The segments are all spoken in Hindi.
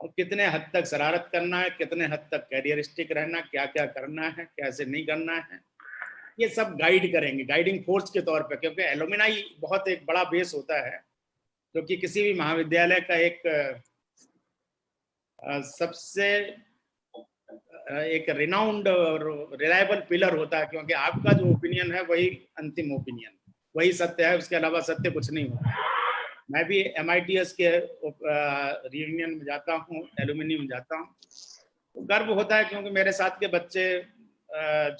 और कितने हद तक शरारत करना है, कितने हद तक कैरियरिस्टिक रहना, क्या क्या करना है, कैसे नहीं करना है, ये सब गाइड करेंगे गाइडिंग फोर्स के तौर पे। क्योंकि एलुमनाई बहुत एक बड़ा बेस होता है, क्योंकि किसी भी महाविद्यालय का एक सबसे एक रिनाउंड और रिलायबल पिलर होता है, क्योंकि आपका जो ओपिनियन है वही अंतिम ओपिनियन, वही सत्य है, उसके अलावा सत्य कुछ नहीं होता। मैं भी MITS के रियूनियन में जाता हूँ, एलुमिनी में जाता हूँ, तो गर्व होता है, क्योंकि मेरे साथ के बच्चे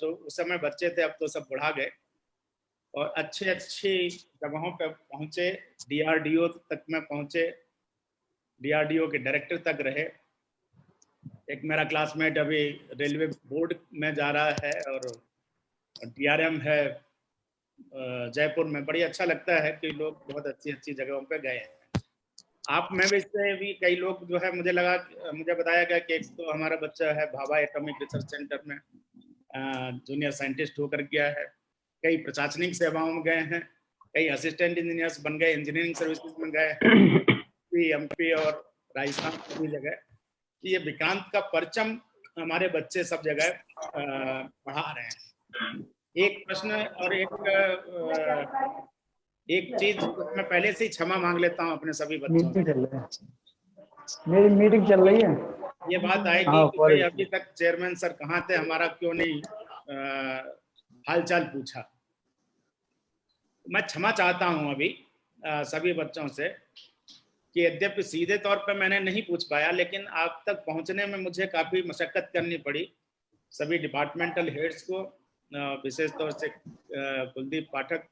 जो उस समय बच्चे थे, अब तो सब बढ़ा गए और अच्छे अच्छी जगहों पे पहुंचे, DRDO तक में पहुंचे, DRDO के डायरेक्टर तक रहे। एक मेरा क्लासमेट अभी रेलवे बोर्ड में जा रहा है और DRM है जयपुर में। बड़ी अच्छा लगता है कि लोग बहुत अच्छी अच्छी जगहों पे गए हैं। आप में से भी कई लोग जो है, मुझे बताया गया कि एक तो हमारा बच्चा है भाभा एटॉमिक रिसर्च सेंटर में जूनियर साइंटिस्ट होकर गया है, कई प्रशासनिक सेवाओं में गए हैं, कई असिस्टेंट इंजीनियर्स बन गए, इंजीनियरिंग सर्विसेज में गए हैं, MP और राजस्थान सभी जगह। ये विक्रांत का परचम हमारे बच्चे सब जगह पढ़ा रहे हैं। एक प्रश्न और एक चीज मैं पहले से ही क्षमा मांग लेता हूँ अपने सभी बच्चों से। मेरी मीटिंग चल रही है। ये बात आएगी कि भाई अभी तक चेयरमैन सर कहाँ थे, हमारा क्यों नहीं हालचाल पूछा। मैं क्षमा चाहता हूँ अभी सभी बच्चों से कि यद्यपि सीधे तौर पर मैंने नहीं पूछ पाया, लेकिन आप तक पहुँचने में मुझे काफ़ी मशक्कत करनी पड़ी। सभी डिपार्टमेंटल हेड्स को, विशेष तौर से कुलदीप पाठक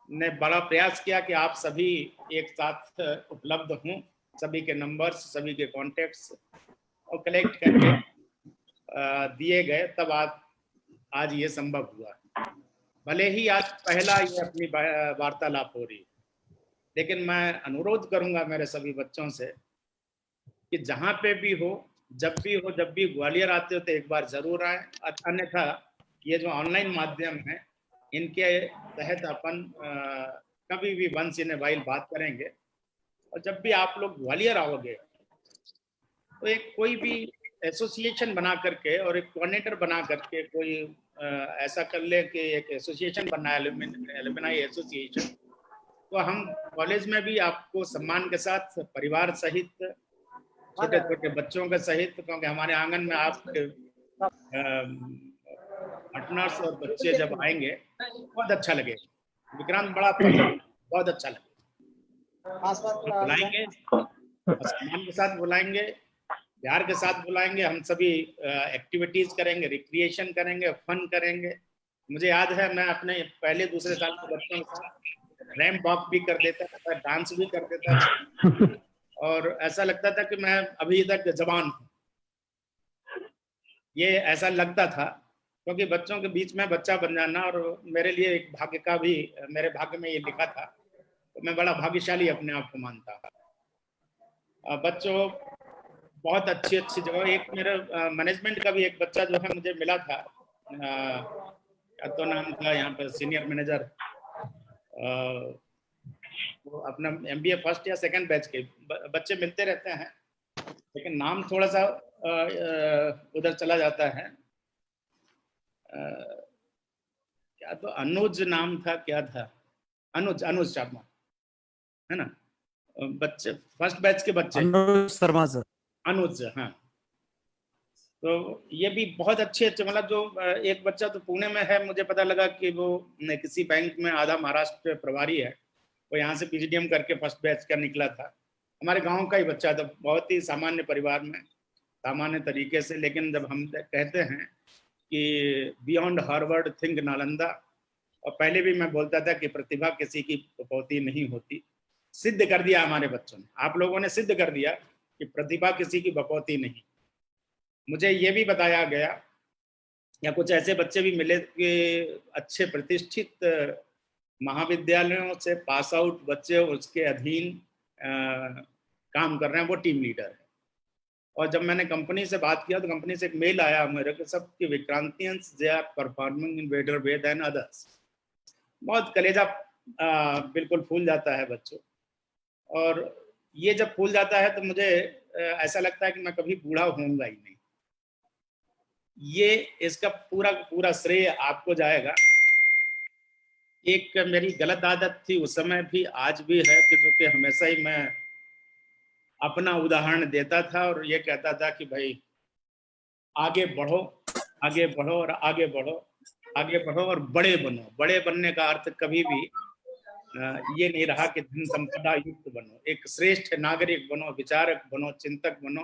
ने बड़ा प्रयास किया कि आप सभी एक साथ उपलब्ध हों, सभी के नंबर्स, सभी के कॉन्टेक्ट्स और कलेक्ट करके दिए गए, तब आज ये संभव हुआ। भले ही आज पहला ये अपनी वार्तालाप हो रही, लेकिन मैं अनुरोध करूंगा मेरे सभी बच्चों से कि जहाँ पे भी हो, जब भी ग्वालियर आते हो तो एक बार जरूर आए। अन्यथा ये जो ऑनलाइन माध्यम है, इनके तहत अपन कभी भी वंस इन ए वाइल बात करेंगे। और जब भी आप लोग ग्वालियर आओगे तो एक कोई भी एसोसिएशन बना करके और एक कोऑर्डिनेटर बना करके कोई ऐसा कर ले कि एक एसोसिएशन बना है, एलुमनाई एसोसिएशन, तो हम कॉलेज में भी आपको सम्मान के साथ परिवार सहित, छोटे छोटे बच्चों के सहित, क्योंकि हमारे आंगन में आप पार्टनर्स और बच्चे जब आएंगे बहुत अच्छा लगेगा। विक्रांत बड़ा पसंद, बहुत अच्छा लगेगा। बुलाएंगे, सम्मान के साथ बुलाएंगे, प्यार के साथ बुलाएंगे। हम सभी एक्टिविटीज करेंगे, रिक्रिएशन करेंगे, फन करेंगे। मुझे याद है मैं अपने पहले दूसरे साल के बच्चों के साथ रैंप वॉक भी कर देता था, डांस भी कर देता था और ऐसा लगता था कि मैं अभी तक जवान हूँ। ये ऐसा लगता था, क्योंकि बच्चों के बीच में बच्चा बन जाना और मेरे लिए एक भाग्य का भी, मेरे भाग्य में ये लिखा था, तो मैं बड़ा भाग्यशाली अपने आप को मानता था। बच्चों बहुत अच्छी अच्छी जगह, एक मेरे मैनेजमेंट का भी एक बच्चा जो है मुझे मिला था, क्या तो नाम था यहाँ पर सीनियर मैनेजर, वो अपना MBA फर्स्ट या सेकंड बैच के बच्चे मिलते रहते हैं, लेकिन नाम थोड़ा सा उधर चला जाता है। क्या तो अनुज नाम था, क्या था, अनुज शर्मा है ना, बच्चे फर्स्ट बैच के बच्चे, अनुज शर्मा सर, अनुज, हाँ। तो ये भी बहुत अच्छे अच्छे, मतलब जो एक बच्चा तो पुणे में है, मुझे पता लगा कि वो किसी बैंक में आधा महाराष्ट्र प्रभारी है, वो यहाँ से PGDM करके फर्स्ट बैच का निकला था। हमारे गांव का ही बच्चा था, बहुत ही सामान्य परिवार में, सामान्य तरीके से। लेकिन जब हम कहते हैं कि बियॉन्ड हार्वर्ड थिंक नालंदा, और पहले भी मैं बोलता था कि प्रतिभा किसी की बपौती नहीं होती, सिद्ध कर दिया हमारे बच्चों ने, आप लोगों ने सिद्ध कर दिया कि प्रतिभा किसी की बपौती नहीं। मुझे ये भी बताया गया, या कुछ ऐसे बच्चे भी मिले कि अच्छे प्रतिष्ठित महाविद्यालयों से पास आउट बच्चे उसके अधीन काम कर रहे हैं, वो टीम लीडर है। और जब मैंने कंपनी से बात किया तो कंपनी से एक मेल आया मेरे को, सब कि Vikrantians they are performing in better way than others. बहुत कलेजा बिल्कुल फूल जाता है बच्चों, और ये जब फूल जाता है तो मुझे ऐसा लगता है कि मैं कभी बूढ़ा होऊंगा ही नहीं। ये इसका पूरा पूरा श्रेय आपको जाएगा। एक मेरी गलत आदत थी उस समय भी, आज भी है, कि जो कि हमेशा ही मैं अपना उदाहरण देता था और ये कहता था कि भाई आगे बढ़ो, आगे बढ़ो और आगे बढ़ो, आगे बढ़ो और बड़े बनो। बड़े बनने का अर्थ कभी भी ये नहीं रहा कि धन संपदा युक्त बनो। एक श्रेष्ठ नागरिक बनो, विचारक बनो, चिंतक बनो,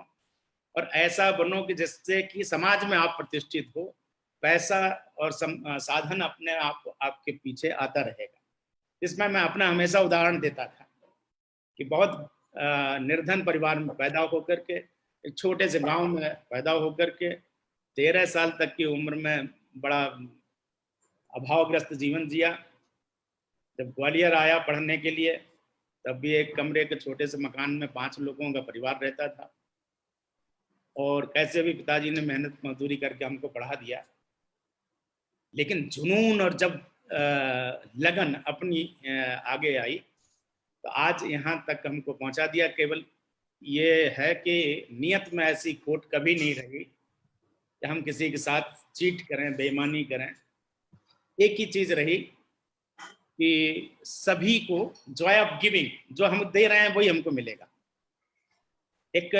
और ऐसा बनो कि जिससे कि समाज में आप प्रतिष्ठित हो। पैसा और साधन अपने आप आपके पीछे आता रहेगा। इसमें मैं अपना हमेशा उदाहरण देता था कि बहुत निर्धन परिवार में पैदा होकर के, एक छोटे से गांव में पैदा होकर के 13 साल तक की उम्र में बड़ा अभावग्रस्त जीवन जिया। जब ग्वालियर आया पढ़ने के लिए, तब भी एक कमरे के छोटे से मकान में 5 लोगों का परिवार रहता था, और कैसे भी पिताजी ने मेहनत मजदूरी करके हमको पढ़ा दिया। लेकिन जुनून और जब लगन अपनी आगे आई तो आज यहाँ तक हमको पहुँचा दिया। केवल ये है कि नियत में ऐसी खोट कभी नहीं रही कि हम किसी के साथ चीट करें, बेईमानी करें। एक ही चीज रही कि सभी को जॉय ऑफ गिविंग, जो हम दे रहे हैं वही हमको मिलेगा। एक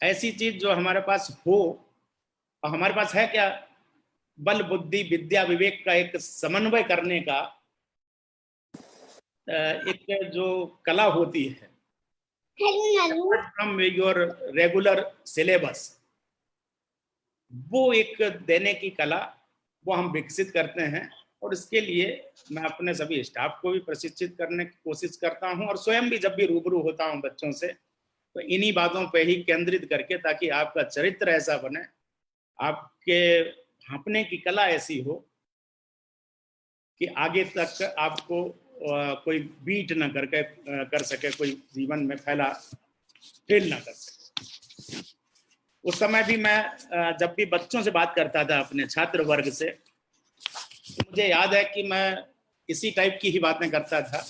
ऐसी चीज जो हमारे पास हो, और हमारे पास है क्या, बल बुद्धि विद्या विवेक का एक समन्वय करने का एक जो कला होती है, फ्रॉम योर रेगुलर सिलेबस, वो एक देने की कला वो हम विकसित करते हैं। और इसके लिए मैं अपने सभी स्टाफ को भी प्रशिक्षित करने की कोशिश करता हूं, और स्वयं भी जब भी रूबरू होता हूं बच्चों से तो इन्हीं बातों पे ही केंद्रित करके, ताकि आपका चरित्र ऐसा बने, आपके भांपने की कला ऐसी हो कि आगे तक आपको कोई बीट ना करके कर सके, कोई जीवन में फेल ना कर सके। उस समय भी मैं जब भी बच्चों से बात करता था, अपने छात्र वर्ग से, तो मुझे याद है कि मैं इसी टाइप की ही बातें करता था।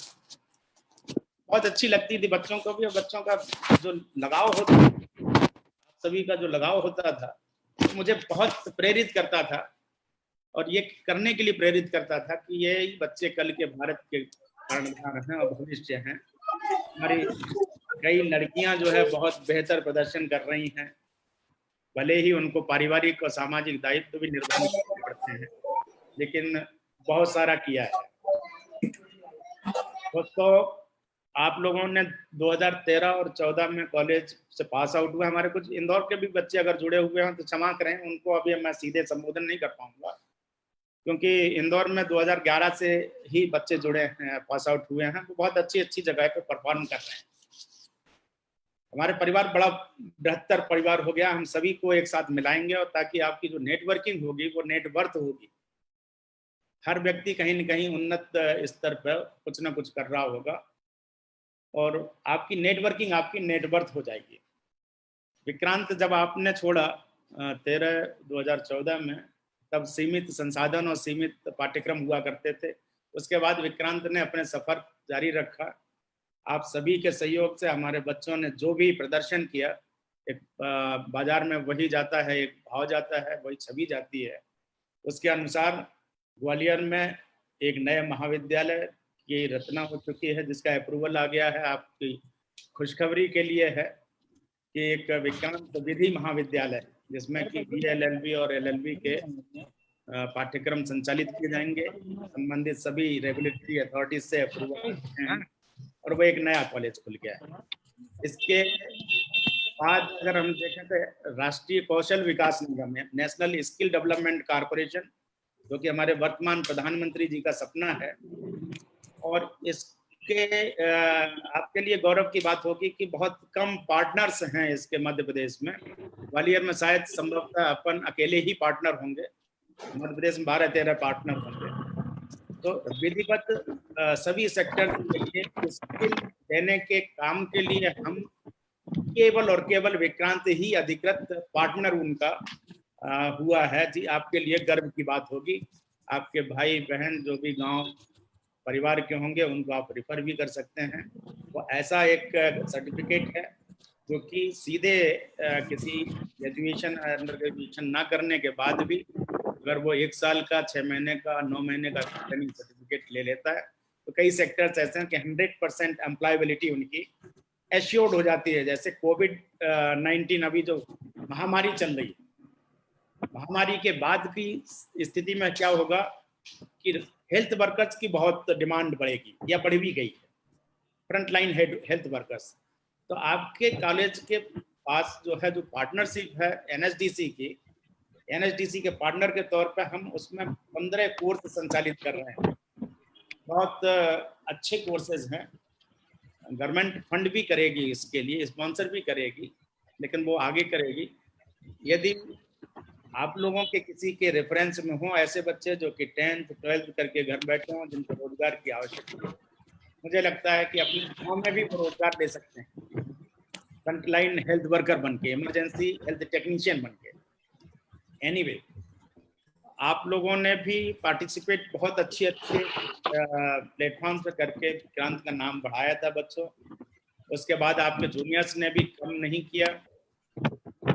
बहुत अच्छी लगती थी बच्चों को भी, और बच्चों का जो लगाव होता, सभी का जो लगाव होता था, तो मुझे बहुत प्रेरित करता था, और ये करने के लिए प्रेरित करता था कि ये बच्चे कल के भारत के कर्णधार हैं और भविष्य हैं। हमारी कई लड़कियां जो है बहुत बेहतर प्रदर्शन कर रही हैं, भले ही उनको पारिवारिक और सामाजिक दायित्व भी निर्वहन करने पड़ते हैं, लेकिन बहुत सारा किया है। दोस्तों, आप लोगों ने 2013 और 14 में कॉलेज से पास आउट हुए। हमारे कुछ इंदौर के भी बच्चे अगर जुड़े हुए हैं तो क्षमा करें, उनको अभी मैं सीधे संबोधन नहीं कर पाऊंगा, क्योंकि इंदौर में 2011 से ही बच्चे जुड़े हैं, पास आउट हुए हैं, तो बहुत अच्छी जगह पे परफॉर्म कर रहे हैं। हमारे परिवार बड़ा बृहत्तर परिवार हो गया, हम सभी को एक साथ मिलाएंगे, और ताकि आपकी जो नेटवर्किंग होगी वो नेटवर्थ होगी। हर व्यक्ति कहीं न कहीं उन्नत स्तर पर कुछ ना कुछ कर रहा होगा, और आपकी नेटवर्किंग आपकी नेटवर्थ हो जाएगी। विक्रांत जब आपने छोड़ा 2014 में, तब सीमित संसाधन और सीमित पाठ्यक्रम हुआ करते थे। उसके बाद विक्रांत ने अपने सफर जारी रखा। आप सभी के सहयोग से हमारे बच्चों ने जो भी प्रदर्शन किया, एक बाजार में वही जाता है, एक भाव जाता है, वही छवि जाती है। उसके अनुसार ग्वालियर में एक नए महाविद्यालय की रचना हो चुकी है, जिसका अप्रूवल आ गया है। आपकी खुशखबरी के लिए है कि एक विक्रांत विधि महाविद्यालय, जिसमें कि BA, LLB और LLB के पाठ्यक्रम संचालित किए जाएंगे, संबंधित सभी रेगुलेटरी अथॉरिटीज से अप्रूवल हैं, और वो एक नया कॉलेज खुल गया है। इसके बाद अगर हम देखें तो राष्ट्रीय कौशल विकास निगम है, नेशनल स्किल डेवलपमेंट कारपोरेशन, जो कि हमारे वर्तमान प्रधानमंत्री जी का सपना है। और इसके आपके लिए गौरव की बात होगी कि बहुत कम पार्टनर्स हैं इसके मध्य प्रदेश में। ग्वालियर में शायद संभवतः अपन अकेले ही पार्टनर होंगे, मध्य प्रदेश में 12-13 पार्टनर होंगे। तो विधिवत सभी सेक्टर के लिए स्किल देने के काम के लिए हम केवल और केवल विक्रांत ही अधिकृत पार्टनर उनका हुआ है। जी, आपके लिए गर्व की बात होगी। आपके भाई बहन जो भी गांव परिवार के होंगे, उनको आप रिफर भी कर सकते हैं। वो ऐसा एक सर्टिफिकेट है जो कि सीधे किसी ग्रेजुएशन अंडर ग्रेजुएशन ना करने के बाद भी अगर वो 1 साल का, 6 महीने का, 9 महीने का ट्रेनिंग सर्टिफिकेट ले लेता है, तो कई सेक्टर्स ऐसे हैं कि 100% एम्प्लॉयबिलिटी उनकी एश्योर्ड हो जाती है। जैसे कोविड-19 अभी जो महामारी चल रही है, महामारी के बाद की स्थिति में क्या होगा कि हेल्थ वर्कर्स की बहुत डिमांड बढ़ेगी या बढ़ भी गई है, फ्रंट लाइन हेल्थ वर्कर्स। तो आपके कॉलेज के पास जो है, जो पार्टनरशिप है एनएचडीसी की, एनएचडीसी के पार्टनर के तौर पे हम उसमें 15 कोर्स संचालित कर रहे हैं। बहुत अच्छे कोर्सेज हैं। गवर्नमेंट फंड भी करेगी इसके लिए, स्पॉन्सर भी करेगी, लेकिन वो आगे करेगी। यदि आप लोगों के किसी के रेफरेंस में हो ऐसे बच्चे जो कि 10th 12th करके घर बैठे हों, जिनको रोजगार की आवश्यकता है, मुझे लगता है कि अपने गाँव में भी वो रोजगार ले सकते हैं, फ्रंटलाइन हेल्थ वर्कर बन के, इमरजेंसी हेल्थ टेक्नीशियन बन के। एनीवे, आप लोगों ने भी पार्टिसिपेट बहुत अच्छे प्लेटफॉर्म पे करके विक्रांत का नाम बढ़ाया था बच्चों। उसके बाद आपके जूनियर्स ने भी कम नहीं किया।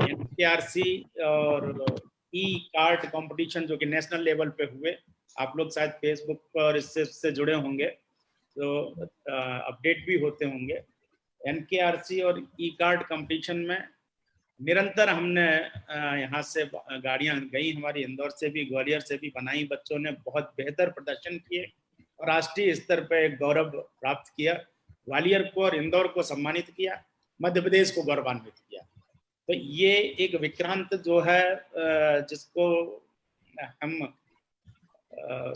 एनकेआरसी और ई कार्ट कंपटीशन जो कि नेशनल लेवल पे हुए, आप लोग शायद फेसबुक पर इससे जुड़े होंगे, तो अपडेट भी होते होंगे। एनकेआरसी और ई कार्ट कंपटीशन में निरंतर हमने यहाँ से गाड़ियाँ गई, हमारी इंदौर से भी, ग्वालियर से भी बनाई, बच्चों ने बहुत बेहतर प्रदर्शन किए और राष्ट्रीय स्तर पर एक गौरव प्राप्त किया। ग्वालियर को और इंदौर को सम्मानित किया, मध्य प्रदेश को गौरवान्वित किया। तो ये एक विक्रांत जो है, जिसको हम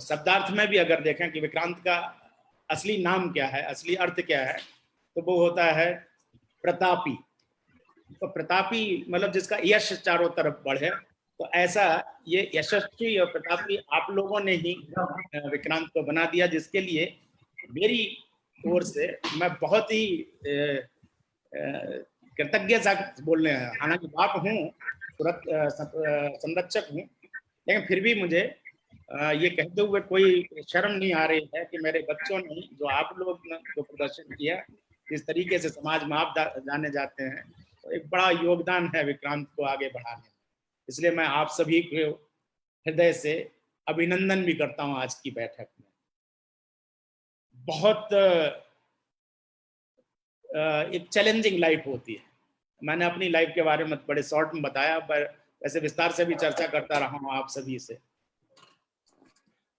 शब्दार्थ में भी अगर देखें कि विक्रांत का असली नाम क्या है, असली अर्थ क्या है, तो वो होता है प्रतापी। तो प्रतापी मतलब जिसका यश चारों तरफ बढ़े। तो ऐसा ये यशस्वी और प्रतापी आप लोगों ने ही विक्रांत को बना दिया, जिसके लिए मेरी ओर से मैं बहुत ही कृतज्ञ सा बोलने हैं। हालांकि बाप हूँ, संरक्षक हूँ, लेकिन फिर भी मुझे ये कहते हुए कोई शर्म नहीं आ रही है कि मेरे बच्चों ने, जो आप लोग ने जो प्रदर्शन किया, जिस तरीके से समाज में आप जाने जाते हैं, तो एक बड़ा योगदान है विक्रांत को आगे बढ़ाने में। इसलिए मैं आप सभी को हृदय से अभिनंदन भी करता हूँ आज की बैठक में। बहुत एक चैलेंजिंग लाइफ होती है। मैंने अपनी लाइफ के बारे में बड़े शॉर्ट में बताया, पर वैसे विस्तार से भी चर्चा करता रहा हूँ आप सभी से।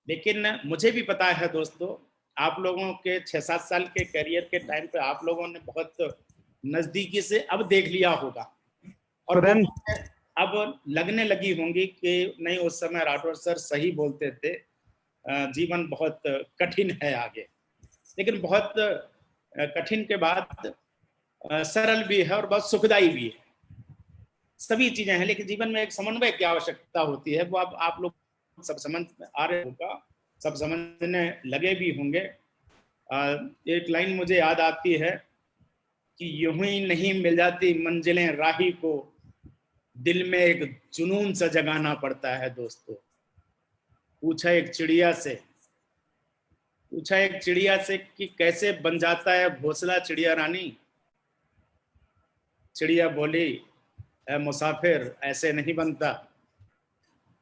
लेकिन मुझे भी पता है दोस्तों, आप लोगों के 6-7 साल के करियर के टाइम पे आप लोगों ने बहुत नजदीकी से अब देख लिया होगा, और अब लगने लगी होंगी कि नहीं, उस समय राठौर सर सही बोलते थे, जीवन बहुत कठिन है आगे। लेकिन बहुत कठिन के बाद सरल भी है और बहुत सुखदायी भी है। सभी चीजें हैं, लेकिन जीवन में एक समन्वय की आवश्यकता होती है। वो आप लोग सब समझ आ रहे होगा, सब समझने लगे भी होंगे। एक लाइन मुझे याद आती है कि यूं ही नहीं मिल जाती मंजिलें राही को, दिल में एक जुनून सा जगाना पड़ता है दोस्तों। पूछा एक चिड़िया से कि कैसे बन जाता है घोंसला चिड़िया रानी। चिड़िया बोली, ऐ मुसाफिर ऐसे नहीं बनता,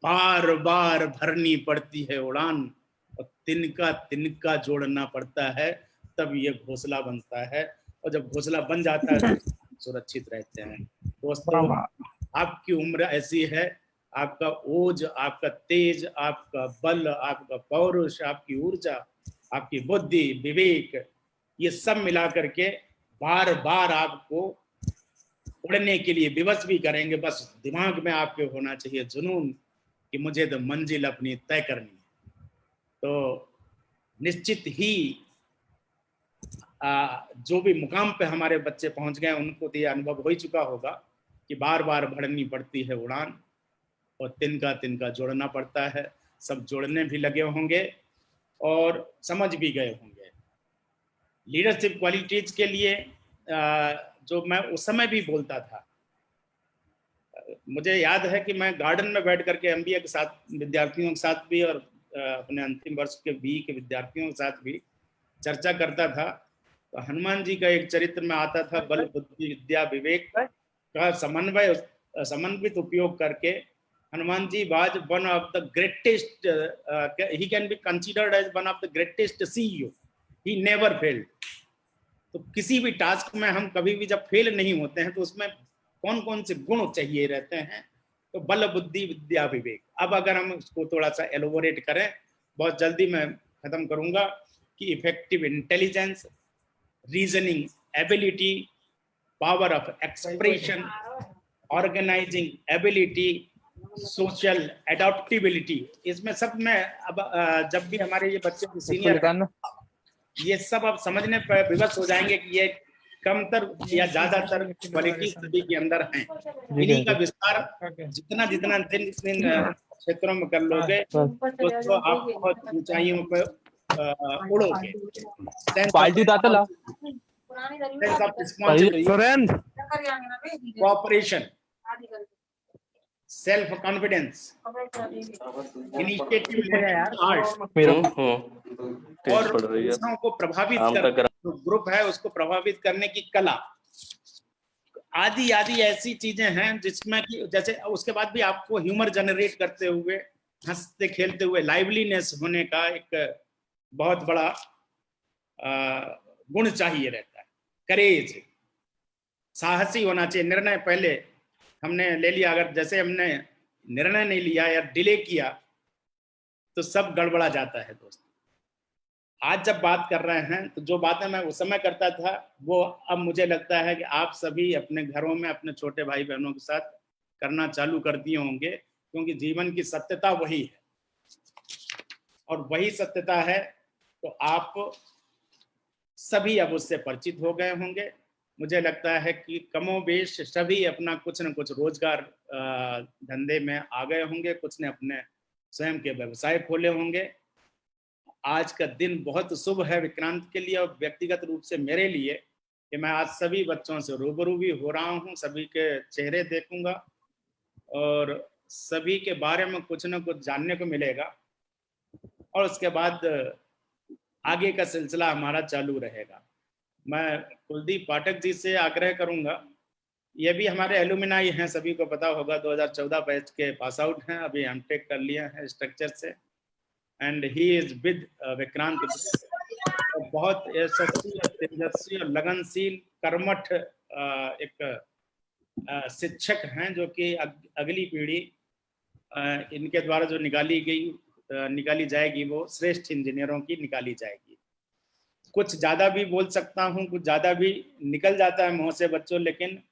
बार बार भरनी पड़ती है उड़ान और तिनका तिनका जोड़ना पड़ता है, तब ये घोंसला बनता है। और जब घोंसला बन जाता है तो सुरक्षित रहते हैं। दोस्तों, आपकी उम्र ऐसी है, आपका ओज, आपका तेज, आपका बल, आपका पौरुष, आपकी ऊर्जा, आपकी बुद्धि, विवेक, ये सब मिला करके बार बार आपको उड़ने के लिए विवश भी करेंगे। बस दिमाग में आपके होना चाहिए जुनून कि मुझे तो मंजिल अपनी तय करनी है। तो निश्चित ही जो भी मुकाम पे हमारे बच्चे पहुंच गए, उनको तो ये अनुभव हो ही चुका होगा कि बार बार भरनी पड़ती है उड़ान और तिनका तिनका जोड़ना पड़ता है। सब जोड़ने भी लगे होंगे और समझ भी गए होंगे। लीडरशिप क्वालिटीज के लिए जो मैं उस समय भी बोलता था, मुझे याद है कि मैं गार्डन में बैठ करके एमबीए के साथ विद्यार्थियों के साथ भी और अपने अंतिम वर्ष के बी के विद्यार्थियों के साथ भी चर्चा करता था। तो हनुमान जी का एक चरित्र में आता था, बल बुद्धि विद्या विवेक का समन्वित उपयोग करके Hanuman ji was one of the greatest, he can be considered as one of the greatest CEO, he never failed. तो किसी भी टास्क में हम कभी भी जब फेल नहीं होते हैं तो उसमें कौन कौन से गुण चाहिए रहते हैं, तो बल बुद्धि विद्या विवेक। अब अगर हम इसको थोड़ा सा एलोबोरेट करें, बहुत जल्दी मैं खत्म करूंगा, कि effective intelligence, reasoning ability, power of expression, organising ability, social adaptability, इसमें सब में अब जब भी हमारे ये बच्चे सीनियर, ये सब अब समझने पर विवश हो जाएंगे कि ये कमतर या ज्यादातर क्वालिटी सभी के अंदर हैं। इन्हीं का विस्तार जितना जितना दिन क्षेत्रों में कर लोगे दोस्तों, आप बहुत ऊंचाइयों पर उड़ोगे। कोऑपरेशन, सेल्फ कॉन्फिडेंस, इनिशिएटिव और दूसरों को प्रभावित कर, ग्रुप है उसको प्रभावित करने की कला, आदि आदि ऐसी चीजें हैं जिसमें कि जैसे उसके बाद भी आपको ह्यूमर जनरेट करते हुए, हंसते खेलते हुए, लाइवलीनेस होने का एक बहुत बड़ा गुण चाहिए रहता है। करेज, साहसी होना चाहिए। निर्णय पहले हमने ले लिया, अगर जैसे हमने निर्णय नहीं लिया या डिले किया तो सब गड़बड़ा जाता है दोस्त। आज जब बात कर रहे हैं तो जो बातें मैं उस समय करता था वो अब मुझे लगता है कि आप सभी अपने घरों में अपने छोटे भाई बहनों के साथ करना चालू कर दिए होंगे, क्योंकि जीवन की सत्यता वही है और वही सत्यता है। तो आप सभी अब उससे परिचित हो गए होंगे। मुझे लगता है कि कमोबेश सभी अपना कुछ न कुछ रोजगार धंधे में आ गए होंगे, कुछ ने अपने स्वयं के व्यवसाय खोले होंगे। आज का दिन बहुत शुभ है विक्रांत के लिए और व्यक्तिगत रूप से मेरे लिए, कि मैं आज सभी बच्चों से रूबरू भी हो रहा हूँ, सभी के चेहरे देखूंगा और सभी के बारे में कुछ न कुछ जानने को मिलेगा और उसके बाद आगे का सिलसिला हमारा चालू रहेगा। मैं कुलदीप पाठक जी से आग्रह करूंगा, ये भी हमारे एलुमिनाई हैं, सभी को पता होगा, 2014 बैच के पास आउट हैं, अभी एमटेक कर लिया है स्ट्रक्चर से, and he is with Vikrant. बहुत यशस्वी, तेजस्वी और लगनशील, कर्मठ एक शिक्षक हैं जो कि अगली पीढ़ी इनके द्वारा जो निकाली जाएगी वो श्रेष्ठ इंजीनियरों की निकाली जाएगी। कुछ ज्यादा भी बोल सकता हूँ, कुछ ज्यादा भी निकल जाता है मुंह से बच्चों, लेकिन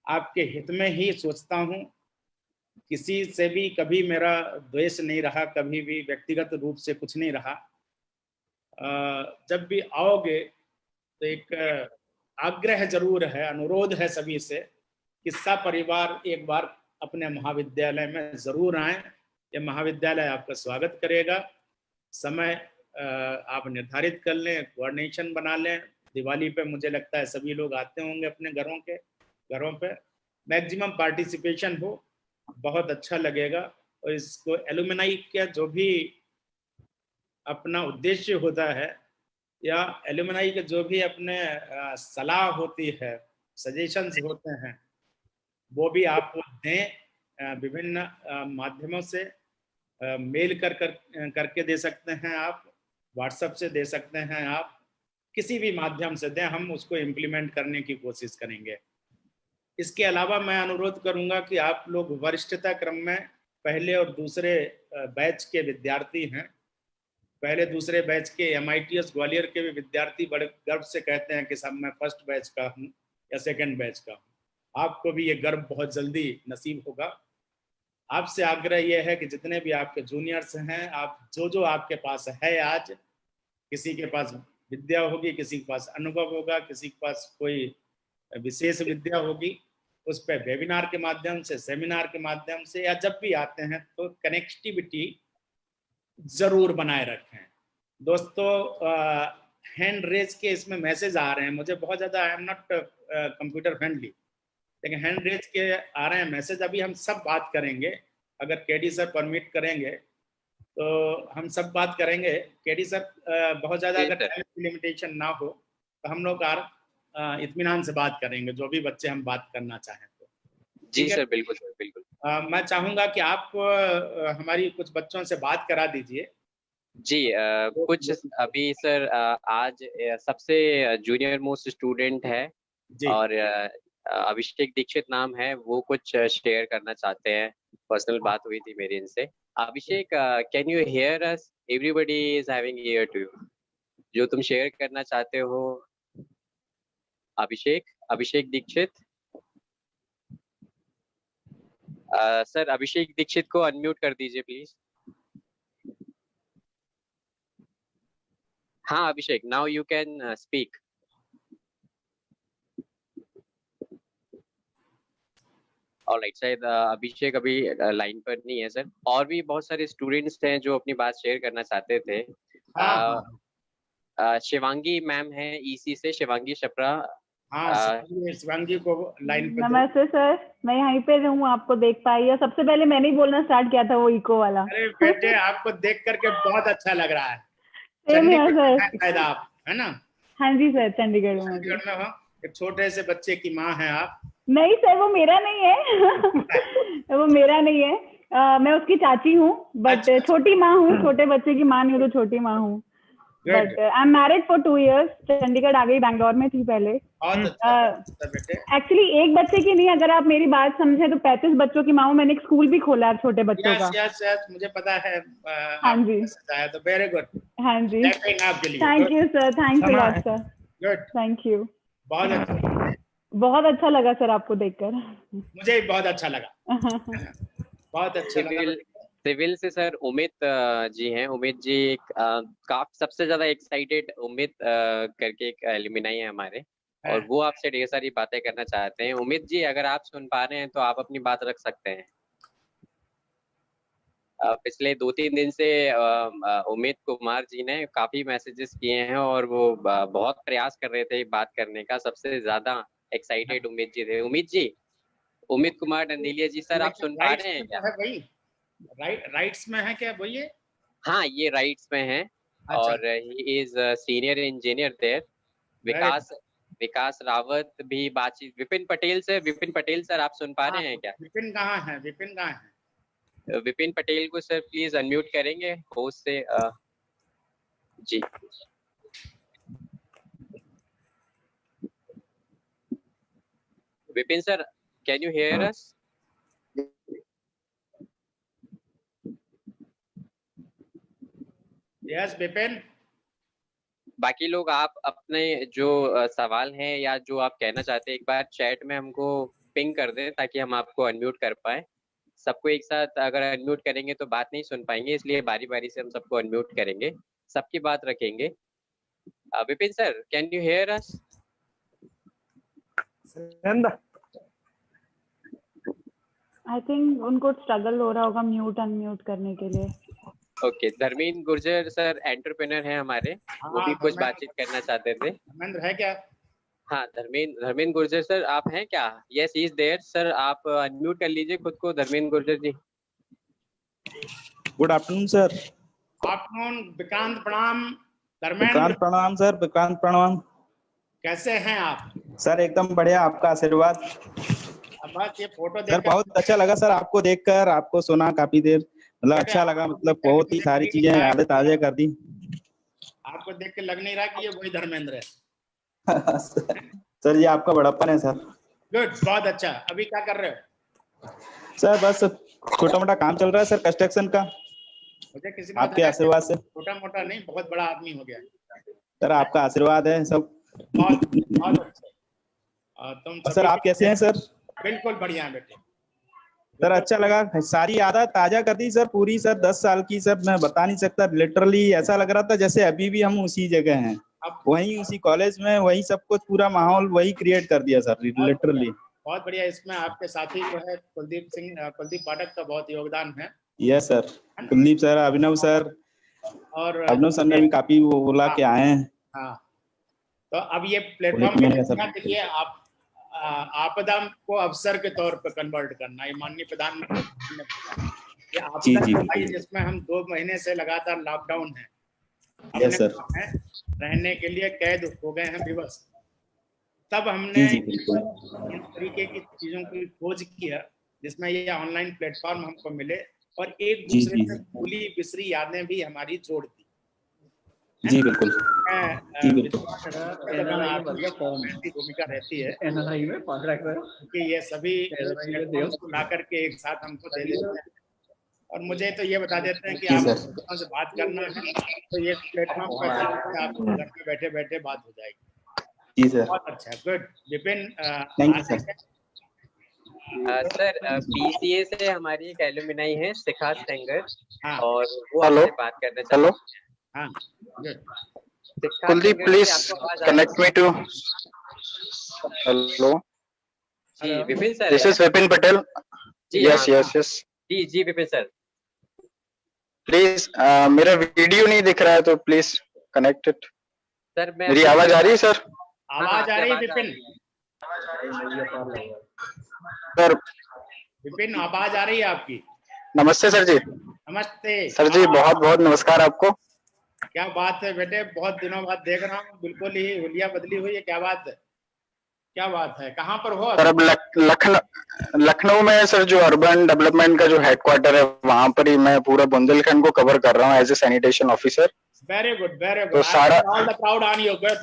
आपके हित में ही सोचता हूँ। किसी से भी कभी मेरा द्वेष नहीं रहा, कभी भी व्यक्तिगत रूप से कुछ नहीं रहा। जब भी आओगे तो एक आग्रह जरूर है, अनुरोध है सभी से कि सब परिवार एक बार अपने महाविद्यालय में जरूर आए। ये महाविद्यालय आपका स्वागत करेगा। समय आप निर्धारित कर लें, कोऑर्डिनेशन बना लें। दिवाली पे मुझे लगता है सभी लोग आते होंगे अपने घरों पे, मैक्सिमम पार्टिसिपेशन हो, बहुत अच्छा लगेगा। और इसको एलुमनाई का जो भी अपना उद्देश्य होता है या एलुमनाई के जो भी अपने सलाह होती है, सजेशंस होते हैं, वो भी आप दें। विभिन्न माध्यमों से मेल करके दे सकते हैं, आप व्हाट्सएप से दे सकते हैं, आप किसी भी माध्यम से दें, हम उसको इम्प्लीमेंट करने की कोशिश करेंगे। इसके अलावा मैं अनुरोध करूंगा कि आप लोग वरिष्ठता क्रम में पहले और दूसरे बैच के विद्यार्थी हैं। पहले दूसरे बैच के MITS ग्वालियर के भी विद्यार्थी बड़े गर्व से कहते हैं कि साहब मैं फर्स्ट बैच का हूँ या सेकंड बैच का हूँ। आपको भी ये गर्व बहुत जल्दी नसीब होगा। आपसे आग्रह यह है कि जितने भी आपके जूनियर्स हैं, आप जो आपके पास है आज, किसी के पास विद्या होगी, किसी के पास अनुभव होगा, किसी के पास कोई विशेष विद्या होगी, उस पर वेबिनार के माध्यम से, सेमिनार के माध्यम से या जब भी आते हैं तो कनेक्टिविटी जरूर बनाए रखें। दोस्तों हैंड रेज के इसमें मैसेज आ रहे हैं, मुझे बहुत ज़्यादा, I am not computer friendly, लेकिन हैंड रेज के आ रहे हैं मैसेज। अभी हम सब बात करेंगे, अगर केडी सर परमिट करेंगे तो हम सब बात करेंगे। केडी सर बहुत ज़्यादा अगर टाइम लिमिटेशन ना हो तो हम लोग इत्मीनान से बात करेंगे, जो भी बच्चे हम बात करना चाहें तो। जी सर, बिल्कुल सर, बिल्कुल। मैं चाहूंगा कि आप हमारी कुछ बच्चों से बात करा दीजिए। जी, कुछ अभी सर आज सबसे जूनियर मोस्ट स्टूडेंट है और अभिषेक दीक्षित नाम है, वो कुछ शेयर करना चाहते हैं। पर्सनल बात हुई थी मेरी इनसे। Abhishek, can you hear us? Everybody is having ear to you. जो तुम शेयर करना चाहते हो अभिषेक दीक्षित। सर अभिषेक दीक्षित को अनम्यूट कर दीजिए प्लीज। हाँ Abhishek, now you can speak. Alright, शायद अभिषेक अभी लाइन पर नहीं है सर। और भी बहुत सारे स्टूडेंट्स हैं जो अपनी बात शेयर करना चाहते थे। शिवांगी मैम है ईसी से, शिवांगी छपरा। शिवांगी को लाइन पे। नमस्ते सर, मैं यहीं पे हूँ, आपको देख पाई है। सबसे पहले मैंने ही बोलना स्टार्ट किया था, वो इको वाला। अरे बेटे, आपको देख करके बहुत अच्छा लग रहा है। सर आप है ना? हाँ जी सर, चंडीगढ़ में हो। एक छोटे से बच्चे की माँ है आप। नहीं सर, वो मेरा नहीं है। वो मेरा नहीं है। मैं उसकी चाची हूँ, बट छोटी माँ हूँ। छोटे बच्चे की माँ नहीं हूँ तो छोटी माँ हूँ। But I am married for 2 years। Chandigarh आ गई, बैंगलोर में थी पहले। एक्चुअली एक बच्चे की नहीं, अगर आप मेरी बात समझे तो 35 बच्चों की माँ हूँ। मैंने एक स्कूल भी खोला है छोटे बच्चों का। यस, मुझे पता है। हाँ जी, तो वेरी गुड। हाँ जी, thank you sir, thanks a lot sir. Good, thank you. बहुत अच्छा लगा सर आपको देखकर। मुझे भी बहुत अच्छा लगा। बहुत अच्छा लगा। सिविल से सर उमित जी हैं। उमित जी काफी सबसे ज्यादा एक्साइटेड उमित करके एक एलुमनाई है हमारे, और वो आपसे ढेर सारी बातें करना चाहते हैं। उमित जी, अगर आप सुन पा रहे हैं तो आप अपनी बात रख सकते हैं। पिछले 2-3 दिन से उमित कुमार जी ने काफी मैसेजेस किए हैं और वो बहुत प्रयास कर रहे थे बात करने का। सबसे ज्यादा एक्साइटेड उमित जी थे। उमित कुमार डंदेलिया जी, सर आप सुन पा रहे हैं क्या? राइट्स में है क्या वो? ये हाँ, ये राइट्स में है। और he is senior engineer there. Vikas Rawat भी बातचीत। विपिन पटेल सर आप सुन पा रहे हैं क्या? विपिन कहाँ है? विपिन पटेल को सर प्लीज अनम्यूट करेंगे होस्ट से। जी Vipin sir, can you hear us? Yes Vipin. बाकी लोग आप अपने जो सवाल हैं या जो आप कहना चाहते हैं एक बार चैट में हमको पिंग कर दें ताकि हम आपको अनम्यूट कर पाए। सबको एक साथ अगर अनम्यूट करेंगे तो बात नहीं सुन पाएंगे, इसलिए बारी बारी से हम सबको अनम्यूट करेंगे, सबकी बात रखेंगे। Vipin sir, can you hear us? I think उनको स्ट्रगल हो रहा होगा म्यूट अनम्यूट करने के लिए। Okay, Dharmendra Gurjar sir entrepreneur हैं हमारे, वो भी कुछ बातचीत करना चाहते थे। धर्मेंद्र है क्या? हाँ, धर्मेंद्र गुर्जर सर आप हैं क्या? Yes, he is there sir. आप अनम्यूट कर लीजिए खुद को, Dharmendra Gurjar ji. Good afternoon sir. Afternoon. Vikrant प्रणाम। विक्रांत प्रणाम सर। विक्रांत प्रणाम। कैसे हैं आप? सर एकदम बढ़िया, आपका आशीर्वाद। बस ये फोटो सर बहुत अच्छा लगा सर आपको देखकर, आपको सुना काफी देर, मतलब अच्छा लगा, मतलब बहुत ही सारी चीजें यादें ताजा कर दी। आपको देख के लग नहीं रहा कि ये वही धर्मेंद्र है। सर ये आपका बड़प्पन है सर। गुड, बहुत अच्छा। अभी क्या कर रहे हो? सर बस छोटा मोटा काम चल रहा है सर, कंस्ट्रक्शन का। मुझे किसी आपके आशीर्वाद से। छोटा मोटा नहीं, बहुत बड़ा आदमी हो गया सर, आपका आशीर्वाद है सब। बहुत अच्छा। तुम सर आप कैसे हैं सर? बिल्कुल बढ़िया बेटे। सर अच्छा लगा, सारी यादें ताजा कर दी सर पूरी सर, 10 साल की सर, मैं बता नहीं सकता। लिटरली ऐसा लग रहा था जैसे अभी भी हम उसी जगह हैं, वहीं उसी कॉलेज में, वही सब कुछ, पूरा माहौल वही क्रिएट कर दिया सर, लिटरली। बहुत बढ़िया। इसमें आपके साथी जो है कुलदीप पाठक का बहुत योगदान है। यस सर, कुलदीप सर, अभिनव सर, और अभिनव सर ने भी काफी वो बोला के आए हैं। हाँ, तो अब ये प्लेटफॉर्म देखिए, आप आपदा को अवसर के तौर पर कन्वर्ट करना, ये माननीय प्रधानमंत्री ने, ये आपदा जिसमें हम 2 महीने से लगातार लॉकडाउन है, अपने यस सर। में रहने के लिए कैद हो गए हैं विवश। तब हमने जी बिल्कुल। इन तरीके की चीजों की खोज किया जिसमें ये ऑनलाइन प्लेटफॉर्म हमको मिले और एक जी दूसरे जी से भूली बिसरी यादें भी हमारी जोड़ दी। जी बिल्कुल। जी बिल्कुल। ऐसी भूमिका रहती है कि ये सभी प्लेटफॉर्म्स को ला करके एक साथ हमको दे देते हैं और मुझे तो ये बता देते हैं कि जी आप सर। दोस्तों से बात करना है तो ये प्लेटफॉर्म पर आपको घर में बैठे बैठे बात हो जाएगी। जी सर। बहुत अच्छा, good. Vipin, thank you sir. Sir PCA से हमारी एक एलुमनाई है शिखा सेंगर हाँ। और वो आपसे बात करना चाहते हैं। हाँ, good. Kuldeep please connect me to. Hello जी Vipin sir, this is Vipin Patel. Yes yes yes जी जी विपिन सर प्लीज मेरा वीडियो नहीं दिख रहा है तो प्लीज कनेक्ट इट। सर मैं मेरी आवाज आ रही है सर? आवाज आ रही है विपिन? सर विपिन आवाज आ रही है आपकी? नमस्ते सर जी। नमस्ते सर जी बहुत बहुत नमस्कार आपको। क्या बात है बेटे, बहुत दिनों बाद देख रहा हूँ, बिल्कुल ही हुलिया बदली हुई है। क्या बात है, क्या बात है, कहाँ पर हो? सर अब लखनऊ में है सर, जो अर्बन डेवलपमेंट का जो हेडक्वार्टर है वहां पर ही मैं पूरा बुंदेलखंड को कवर कर रहा हूँ as a sanitation officer. Very good very good. तो सारा all the proud on you, good,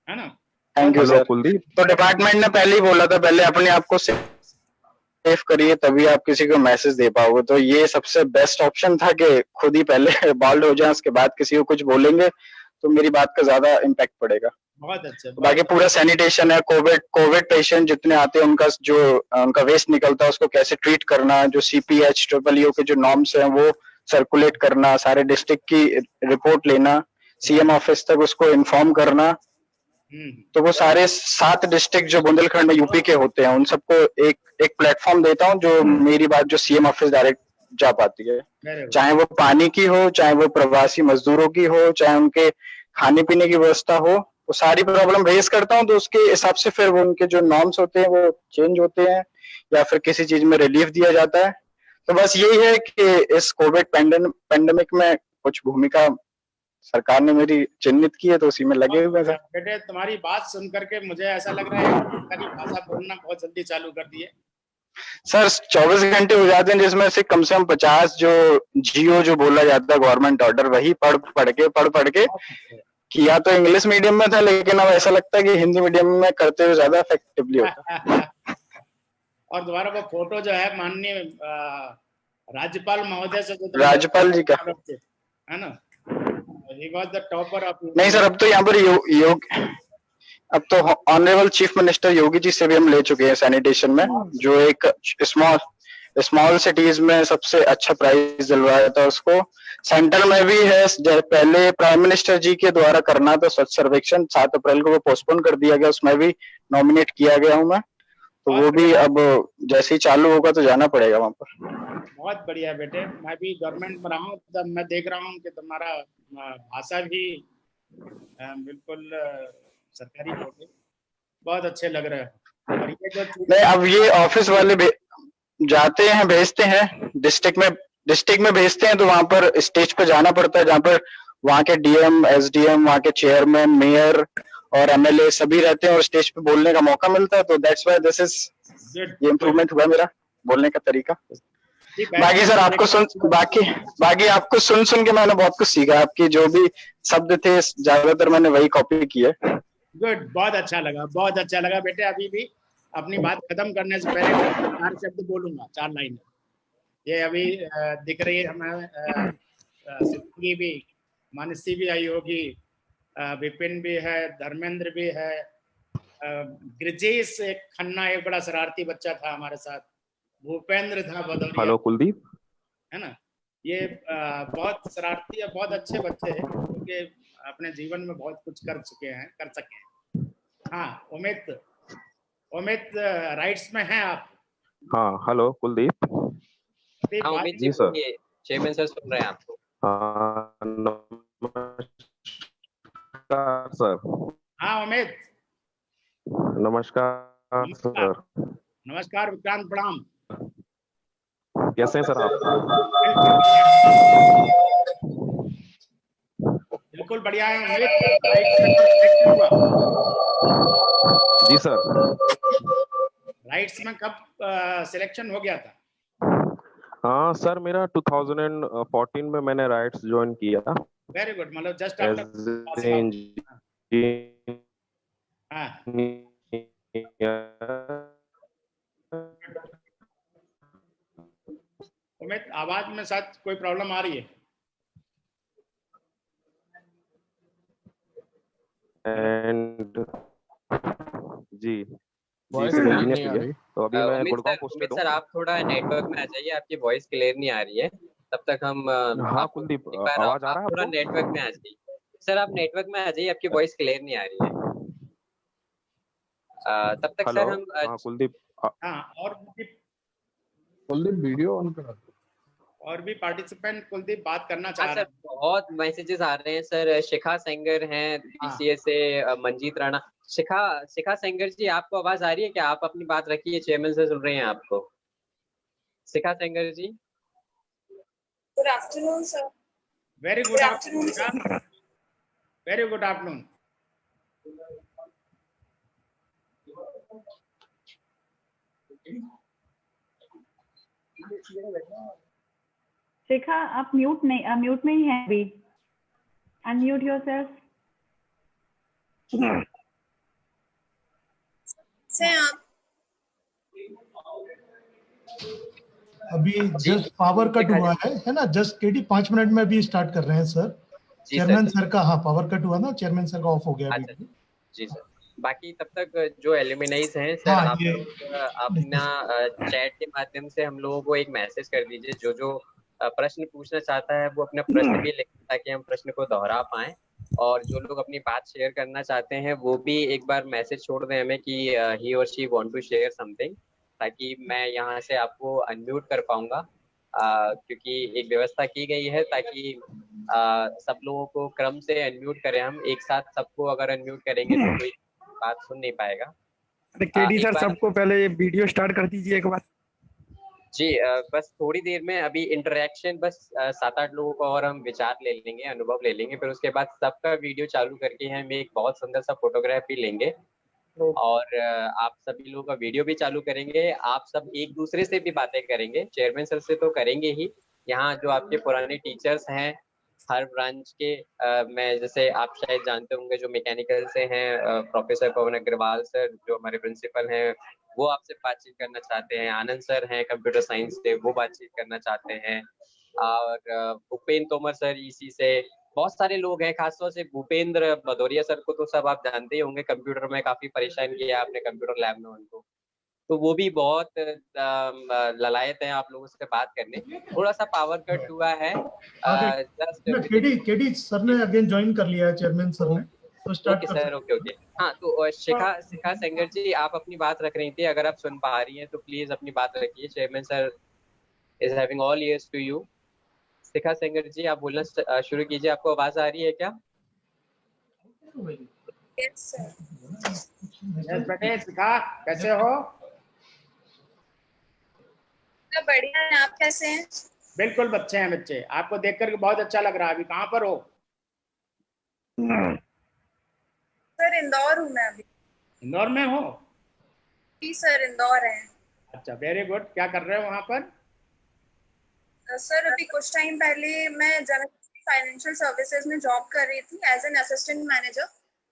है ना? Thank you sir. तो डिपार्टमेंट ने पहले ही बोला था पहले अपने आप को सेफ करिए तभी आप किसी को मैसेज दे पाओगे, तो ये सबसे बेस्ट ऑप्शन था कि खुद ही पहले बॉल्ड हो जाए, उसके बाद किसी को कुछ बोलेंगे तो मेरी बात का ज्यादा इम्पैक्ट पड़ेगा। बहुत अच्छा। बाकी पूरा सैनिटेशन है, कोविड पेशेंट जितने आते हैं उनका जो उनका वेस्ट निकलता है उसको कैसे ट्रीट करना, जो CPH EEO के जो नॉर्म्स हैं वो सर्कुलेट करना, सारे डिस्ट्रिक्ट की रिपोर्ट लेना, CM ऑफिस तक उसको इन्फॉर्म करना। तो वो सारे 7 डिस्ट्रिक्ट जो बुंदेलखंड में यूपी के होते हैं उन सबको एक प्लेटफॉर्म देता हूँ जो मेरी बात जो CM ऑफिस डायरेक्ट जा पाती है, चाहे वो पानी की हो, चाहे वो प्रवासी मजदूरों की हो, चाहे उनके खाने पीने की व्यवस्था हो, वो सारी प्रॉब्लम रेज करता हूँ तो उसके हिसाब से फिर वो उनके जो नॉर्म्स होते हैं वो चेंज होते हैं या फिर किसी चीज में रिलीफ दिया जाता है। तो बस यही है कि इस कोविड पेंडेमिक में कुछ भूमिका सरकार ने मेरी चिन्हित की है तो उसी में लगे हुए हैं। बेटे तुम्हारी बात सुन करके मुझे ऐसा लग रहा है सरकारी भाषा बोलना बहुत जल्दी चालू कर दिए। सर 24 घंटे हो जाते हैं जिसमें से कम 50 जो GO जो बोला जाता है गवर्नमेंट ऑर्डर वही पढ़ पढ़ के किया तो इंग्लिश मीडियम में था, लेकिन अब ऐसा लगता है कि हिंदी मीडियम में करते हुए ज्यादा इफेक्टिवली होता है। और दोबारा वो फोटो जो है माननीय राज्यपाल महोदय से, राज्यपाल जी का है ना, he was the topper of। नहीं सर, अब तो यहाँ पर अब तो honourable chief minister Yogi ji से भी हम ले चुके हैं सैनिटेशन में, जो एक स्मॉल सिटीज में सबसे अच्छा प्राइज दिलवाया था उसको। सेंटर में भी है, पहले प्राइम मिनिस्टर जी के द्वारा करना था स्वच्छ सर्वेक्षण, 7 अप्रैल को वो पोस्टपोन कर दिया गया, उसमें भी नॉमिनेट किया गया हूँ मैं, तो वो भी अब जैसे ही चालू होगा तो जाना पड़ेगा वहां पर। बहुत बढ़िया बेटे, मैं भी गवर्नमेंट में रहा हूँ तब मैं देख रहा हूँ कि तुम्हारा भाषा भी बिल्कुल सरकारी बोले, बहुत अच्छे लग रहे हैं। और ये जो नहीं, अब ये ऑफिस वाले जाते हैं, भेजते हैं डिस्ट्रिक्ट में भेजते हैं तो वहां पर स्टेज पे जाना पड़ता है जहाँ पर वहाँ के DM SDM वहाँ के चेयरमैन मेयर और MLA सभी रहते हैं और स्टेज पे बोलने का मौका मिलता है, तो दैट्स व्हाई दिस इज ये इम्प्रूवमेंट हुआ मेरा बोलने का तरीका। बाकी सर आपको सुन के मैंने बहुत कुछ सीखा, आपकी जो भी शब्द थे ज्यादातर मैंने वही कॉपी किए। गुड, बहुत अच्छा लगा बेटे। अभी भी अपनी बात खत्म करने से पहले 4 शब्द बोलूंगा, 4 लाइन। ये अभी दिख रही है हमें सिद्धि भी, मानसी भी आई होगी, विपिन भी है, धर्मेंद्र भी है, ब्रिजेश एक खन्ना एक बड़ा शरारती बच्चा था हमारे साथ, भूपेंद्र था भदौरिया। हेलो कुलदीप, है ना, ये बहुत शरारती है, बहुत अच्छे बच्चे हैं क्योंकि अपने जीवन में बहुत कुछ कर सके हैं। हाँ उमित राइट्स में हैं आप? हाँ हेलो कुलदीप। हाँ उमित जी सर, चेयरमैन सर सुन रहे हैं आपको। नमस्कार सर। हाँ उमित, नमस्कार सर। नमस्कार, विक्रांत प्रणाम। कैसे हैं सर आप? बिल्कुल बढ़िया है। उम्मीद राइट्स में कब सिलेक्शन हुआ? जी सर। राइट्स में कब सिलेक्शन हो गया था? हाँ सर, मेरा 2014 में मैंने राइट्स ज्वाइन किया वेरी गुड, मतलब जस्ट एज आफ्टर। हाँ, उम्मीद आवाज में शायद कोई प्रॉब्लम आ रही है। एंड जी वॉइस सर, क्लियर इंजीनियर नहीं आ चाहिए। रही। तो अभी मैं उम्मीद गुड़गांव सर, पोस्टेड हूँ। आप थोड़ा नेटवर्क में आ जाइए, आपकी वॉइस क्लियर नहीं आ रही है। तब तक हम हाँ आपको कुलदीप, एक बार आवाज आ आप रहा है थोड़ा आपको? नेटवर्क में आ जाइए। सर आप नेटवर्क में आ जाइए, आपकी वॉइस क्लियर नहीं आ रही है। तब तक हेलो। सर हम हाँ कुलदीप, हाँ, कुलदीप वीडियो ऑन करा। और भी पार्टिसिपेंट कुलदीप बात करना हाँ चाह रहे सर, बहुत मैसेजेस आ रहे हैं सर। शिखा सेंगर हैं बीसीए से, मंजीत राणा। शिखा सेंगर जी, आपको आवाज आ रही है क्या? आप अपनी बात रखिए, चेयरमैन से सुन रहे हैं आपको। Shikha Sengar ji. Good afternoon sir. Very good afternoon, very good afternoon. Shikha आप म्यूट में ही हैं अभी। Unmute yourself. से आप अभी जस्ट पावर कट हुआ है ना? जस्ट केडी 5 मिनट में अभी स्टार्ट कर रहे हैं सर। चेयरमैन सर का, हाँ पावर कट हुआ ना, चेयरमैन सर का ऑफ हो गया अच्छा, अभी। जी सर। बाकी तब तक जो एल्यूमिनाइज हैं सर, हाँ, आप लोग अपना चैट के माध्यम से हम लोगों को एक मैसेज कर दीजिए। जो प्रश्न पूछना चाहता है वो अपना प्रश्न भी लिखे, ताकि हम प्रश्न को दोहरा पाएं। और जो लोग अपनी बात शेयर करना चाहते हैं वो भी एक बार मैसेज छोड़ दें हमें कि ही और she want to share something, ताकि मैं यहाँ से आपको अनम्यूट कर पाऊंगा। क्योंकि एक व्यवस्था की गई है ताकि सब लोगों को क्रम से अनम्यूट करें। हम एक साथ सबको अगर अनम्यूट करेंगे तो कोई बात सुन नहीं पाएगा। अरे केडी सर, सबको पहले वीडियो स्टार्ट कर दीजिए एक बार। जी बस थोड़ी देर में अभी इंटरेक्शन, बस 7-8 लोगों को और हम विचार ले लेंगे, अनुभव ले लेंगे, फिर उसके बाद सबका वीडियो चालू करके हम एक बहुत सुंदर सा फोटोग्राफ भी लेंगे और आप सभी लोगों का वीडियो भी चालू करेंगे। आप सब एक दूसरे से भी बातें करेंगे, चेयरमैन सर से तो करेंगे ही। यहाँ जो आपके पुराने टीचर्स हैं हर ब्रांच के, मैं जैसे आप शायद जानते होंगे, जो मैकेनिकल से हैं प्रोफेसर पवन अग्रवाल सर जो हमारे प्रिंसिपल हैं, वो आपसे बातचीत करना चाहते हैं। आनंद सर हैं कंप्यूटर साइंस से, वो बातचीत करना चाहते हैं। और भूपेंद्र तोमर सर ईसी से, बहुत सारे लोग हैं। खासतौर से भूपेंद्र भदौरिया सर को तो सब आप जानते ही होंगे, कंप्यूटर में काफी परेशान किया आपने कंप्यूटर लैब में उनको, तो वो भी बहुत ललायत हैं आप लोगों से बात करने। थोड़ा सा पावर कट हुआ है जस्ट। केडी सर ने अगेन ज्वाइन कर लिया है, चेयरमैन सर ने, तो स्टार्ट ओके सर, ओके। हाँ, तो शिखा सेंगर जी, आप अपनी बात रख रही थी, अगर आप सुन पा रही हैं तो प्लीज अपनी बात रखिए। Chairman sir is having all ears to you. Shikha Sengar ji, आप बोलना शुरू कीजिए। आपको आवाज आ रही है क्या? Yes sir. बेटे शिखा, कैसे हो? बढ़िया है, आप कैसे हैं? बिल्कुल बच्चे हैं बच्चे, आपको देख करके बहुत अच्छा लग रहा है। अभी कहाँ पर हो? सर इंदौर हूँ मैं अभी। इंदौर में हो? जी सर, इंदौर है। अच्छा, वेरी गुड। क्या कर रहे हो वहाँ पर? सर अभी कुछ टाइम पहले मैं जनरल फाइनेंशियल सर्विसेज में जॉब कर रही थी एज एन असिस्टेंट मैनेजर,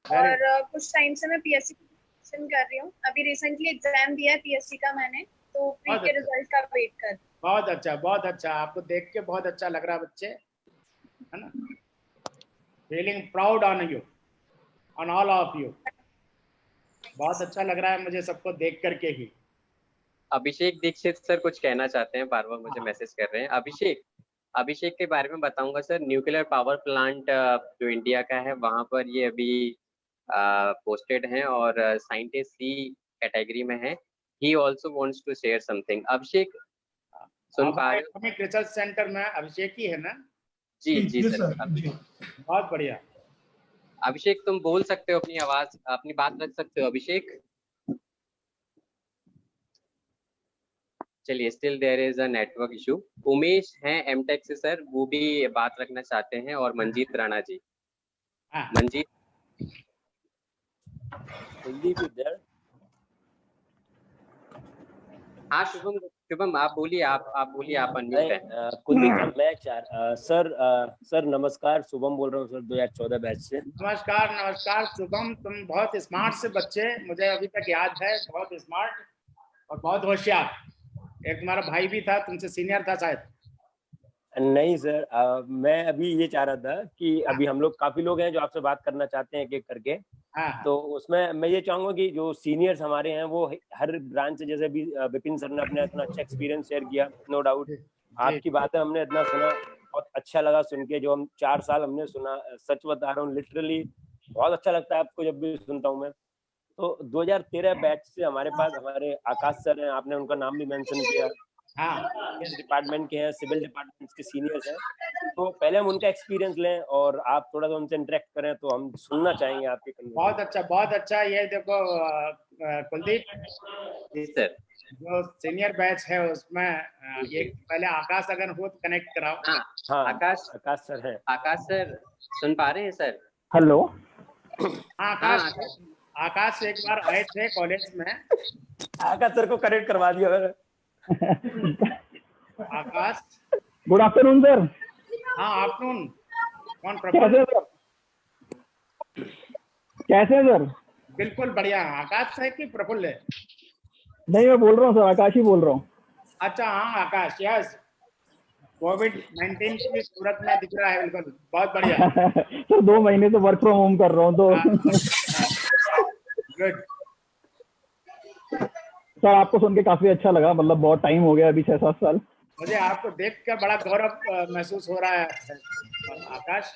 और कुछ टाइम से मैं पीएससी कर रही हूँ। अभी रिसेंटली एग्जाम दिया है पीएससी का मैंने, तो प्री के रिजल्ट का वेट कर। बहुत अच्छा, बहुत अच्छा। आपको देख के बहुत अच्छा लग रहा है बच्चे, है ना? Feeling proud on you, on all of you. बहुत अच्छा लग रहा है मुझे सबको देख करके ही। अभिषेक दीक्षित सर कुछ कहना चाहते हैं, बार बार मुझे मैसेज कर रहे हैं। अभिषेक के बारे में बताऊंगा सर। न्यूक्लियर पावर प्लांट जो इंडिया का है वहां पर ये अभी पोस्टेड हैं और साइंटिस्ट सी कैटेगरी में है। He also wants to share something. Abhishek सुन पा रहे हो? रिसर्च सेंटर में अभिषेक ही है ना? जी सर। बहुत बढ़िया। अभिषेक तुम बोल सकते हो, अपनी आवाज, अपनी बात रख सकते हो अभिषेक। चलिए, still there is a network issue. Umesh हैं एमटेक से सर, वो भी बात रखना चाहते हैं, और मंजीत राणा जी। मंजीत। कुलदीप इधर। हाँ शुभम आप बोलिए, आप बोलिए, आप अनम्यूट है। कुलदीप मैं सर नमस्कार, शुभम बोल रहा हूँ सर 2014 बैच से। नमस्कार शुभम, तुम बहुत स्मार्ट से बच्चे, मुझे अभी तक याद है, बहुत स्मार्ट और बहुत होशियार। एक तुम्हारा भाई भी था, तुमसे सीनियर था शायद। नहीं सर, मैं अभी ये चाह रहा था कि अभी हम लोग काफी लोग हैं जो आपसे बात करना चाहते हैं एक एक करके। तो उसमें मैं ये चाहूंगा कि जो सीनियर्स हमारे हैं वो हर ब्रांच से, जैसे भी विपिन सर ने अपना इतना अच्छा एक्सपीरियंस शेयर किया, नो डाउट आपकी बातें हमने इतना सुना, बहुत अच्छा लगा सुन के। जो हम 4 साल हमने सुना, सच बता रहा हूँ लिटरली बहुत अच्छा लगता है आपको जब भी सुनता हूँ मैं। तो 2013 बैच से हमारे पास हमारे आकाश सर हैं, आपने उनका नाम भी मेंशन किया। इस डिपार्टमेंट के हैं, सिविल डिपार्टमेंट के सीनियर्स हैं। तो पहले हम उनका एक्सपीरियंस लें और आप थोड़ा सा उनसे इंटरेक्ट करें, तो हम सुनना चाहेंगे आपके। बहुत अच्छा। ये देखो कुलदीप सर, जो सीनियर बैच है उसमें ये पहले आकाश अगर हो तो कनेक्ट कराओ। हाँ आकाश सर है। आकाश सर सुन पा रहे हैं सर? हेलो। आकाश एक बार आए थे कॉलेज में। आकाश सर को कनेक्ट करवा दिया मैंने। आकाश गुड आफ्टरनून सर। हाँ आफ्टरनून। कौन कैसे सर? बिल्कुल बढ़िया। आकाश है कि प्रफुल्ल है? नहीं मैं बोल रहा हूँ सर, आकाश ही बोल रहा हूँ। अच्छा हाँ आकाश, यस। कोविड-19 की सूरत में दिख रहा है, बिल्कुल बहुत बढ़िया। सर 2 महीने से वर्क फ्रॉम होम कर रहा हूँ तो गुड। सर आपको सुन के काफी अच्छा लगा, मतलब बहुत टाइम हो गया, अभी 6-7 साल। मुझे आपको देखकर बड़ा गौरव महसूस हो रहा है आकाश,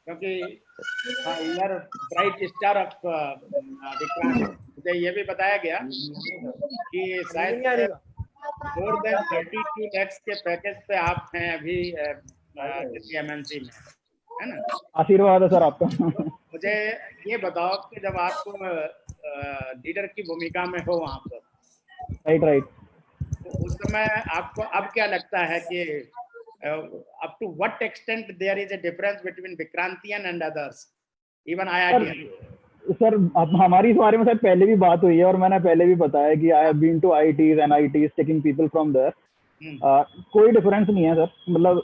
क्योंकि यार ब्राइट स्टार ऑफ विक्रांत। मुझे ये भी बताया गया कि शायद मोर देन 32 lakhs के पैकेज पे आप हैं अभी MNC में, है ना? आशीर्वाद है सर आपका। मुझे ये बताओ कि जब आप लीडर की भूमिका में हो वहाँ पर, राइट, तो उस समय आपको अब क्या लगता है कि up to what extent there is a difference between Vikrantian and others, even IITian? Sir हमारी इस बारे में सर पहले भी बात हुई है और मैंने पहले भी बताया कि I have been to IITs and IITs taking people from there. कोई डिफरेंस नहीं है सर, मतलब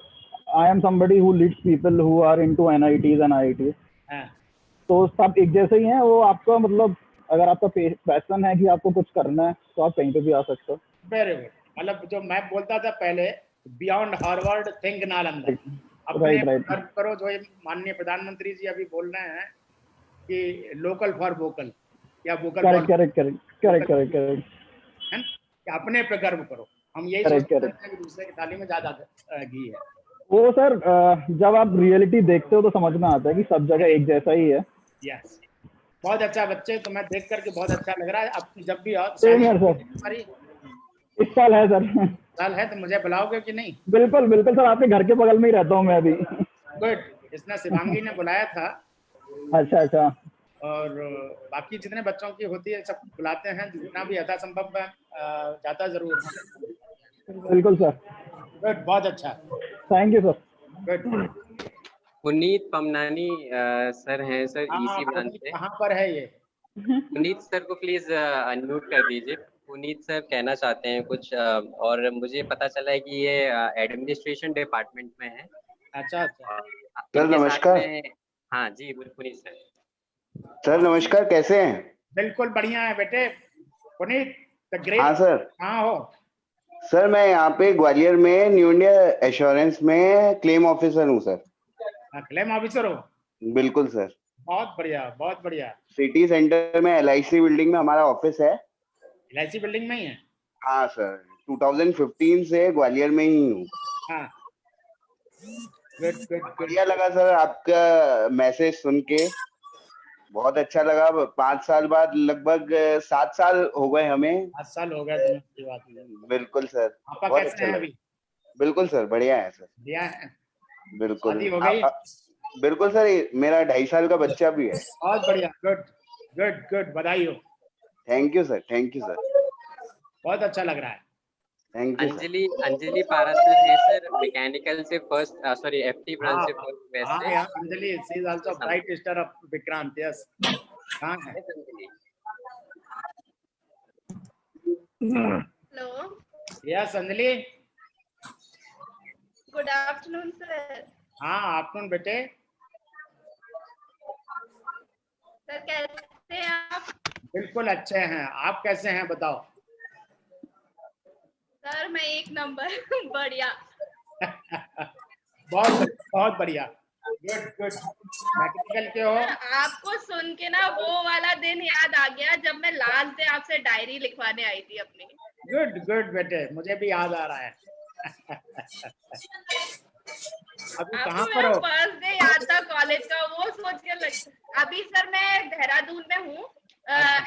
I am somebody who leads people who are into NITs and IITs. तो सब एक जैसे ही हैं। वो आपका मतलब अगर आपका पैशन है कि आपको कुछ करना है तो आप कहीं पे भी आ सकते हो। Very good. मतलब जो मैं बोलता था पहले, बियॉन्ड हार्वर्ड थिंक नालंदा। अपने कर्म करो, जो माननीय प्रधानमंत्री जी अभी बोल रहे हैं कि लोकल फॉर वोकल या वोकल फॉर करेक्ट है कि अपने पे गर्व करो। हम यही सोचते हैं कि दूसरे की थाली में ज्यादा घी है। वो सर जब आप रियलिटी देखते हो तो समझ में आता है कि सब जगह एक जैसा ही है। यस, बहुत अच्छा बच्चे, तो मैं देख करके बहुत अच्छा लग रहा है। अब जब भी सर इस साल है सर। साल है तो मुझे बुलाओगे कि नहीं? बिल्कुल सर, आपके घर के बगल में ही रहता हूँ मैं अभी। गुड। इसने शिवांगी ने बुलाया था। अच्छा। और बाकी जितने बच्चों की होती है सब बुलाते हैं, जितना भी यथासंभव जाता जरूर। बिल्कुल सर। गुड, बहुत अच्छा। Thank you sir. Good. Puneet Pamnani sir हैं सर, इसी ब्रांच से। कहाँ पर है ये? पुनीत सर को प्लीज अनम्यूट कर दीजिए। पुनीत सर कहना चाहते हैं कुछ, और मुझे पता चला है कि ये एडमिनिस्ट्रेशन डिपार्टमेंट में है। अच्छा। सर नमस्कार। हाँ जी पुनीत सर। सर नमस्कार, कैसे हैं? बिल्कुल बढ़िया है बेटे। Puneet the great. हाँ सर। कहाँ हो? सर मैं यहाँ पे ग्वालियर में न्यू इंडिया एश्योरेंस में क्लेम ऑफिसर हूँ सर। क्लेम ऑफिसर हो? बिल्कुल सर। बहुत बढ़िया। सिटी सेंटर में LIC बिल्डिंग में हमारा ऑफिस है। LIC बिल्डिंग में ही है? हाँ सर, 2015 से ग्वालियर में ही हूँ। हाँ। बढ़िया लगा सर आपका मैसेज सुन के, बहुत अच्छा लगा। 5 साल बाद, लगभग 7 साल हो गए हमें। 7 साल हो गए। बिल्कुल सर, बहुत अच्छा लगा। बिल्कुल सर, बढ़िया है सर। बढ़िया है। बिल्कुल। शादी हो गई? बिल्कुल सर, मेरा 2.5 साल का बच्चा भी है। बहुत बढ़िया। गुड, बधाई हो। Thank you sir. बहुत अच्छा लग रहा है। Thank you. अंजलि पारासर है सर, मैकेनिकल से फर्स्ट, सॉरी एफटी ब्रांच से फर्स्ट बेस्ट है। हाँ Anjali, she is also bright star of Vikrant. Yes, कहाँ है Anjali? Hello, yes Anjali, good afternoon sir. हाँ आफ्टरनून बेटे। सर कैसे हैं आप? बिल्कुल अच्छे हैं, आप कैसे हैं बताओ? सर मैं एक नंबर बढ़िया। बहुत बहुत बढ़िया, गुड गुड। मैकेनिकल के हो? आपको सुन के ना वो वाला दिन याद आ गया जब मैं लास्ट डे आपसे डायरी लिखवाने आई थी अपनी। गुड गुड बेटे, मुझे भी याद आ रहा है। अभी कहाँ पर हो? फर्स्ट डे याद था कॉलेज का, वो सोच के अभी सर मैं देहरादून में हूँ,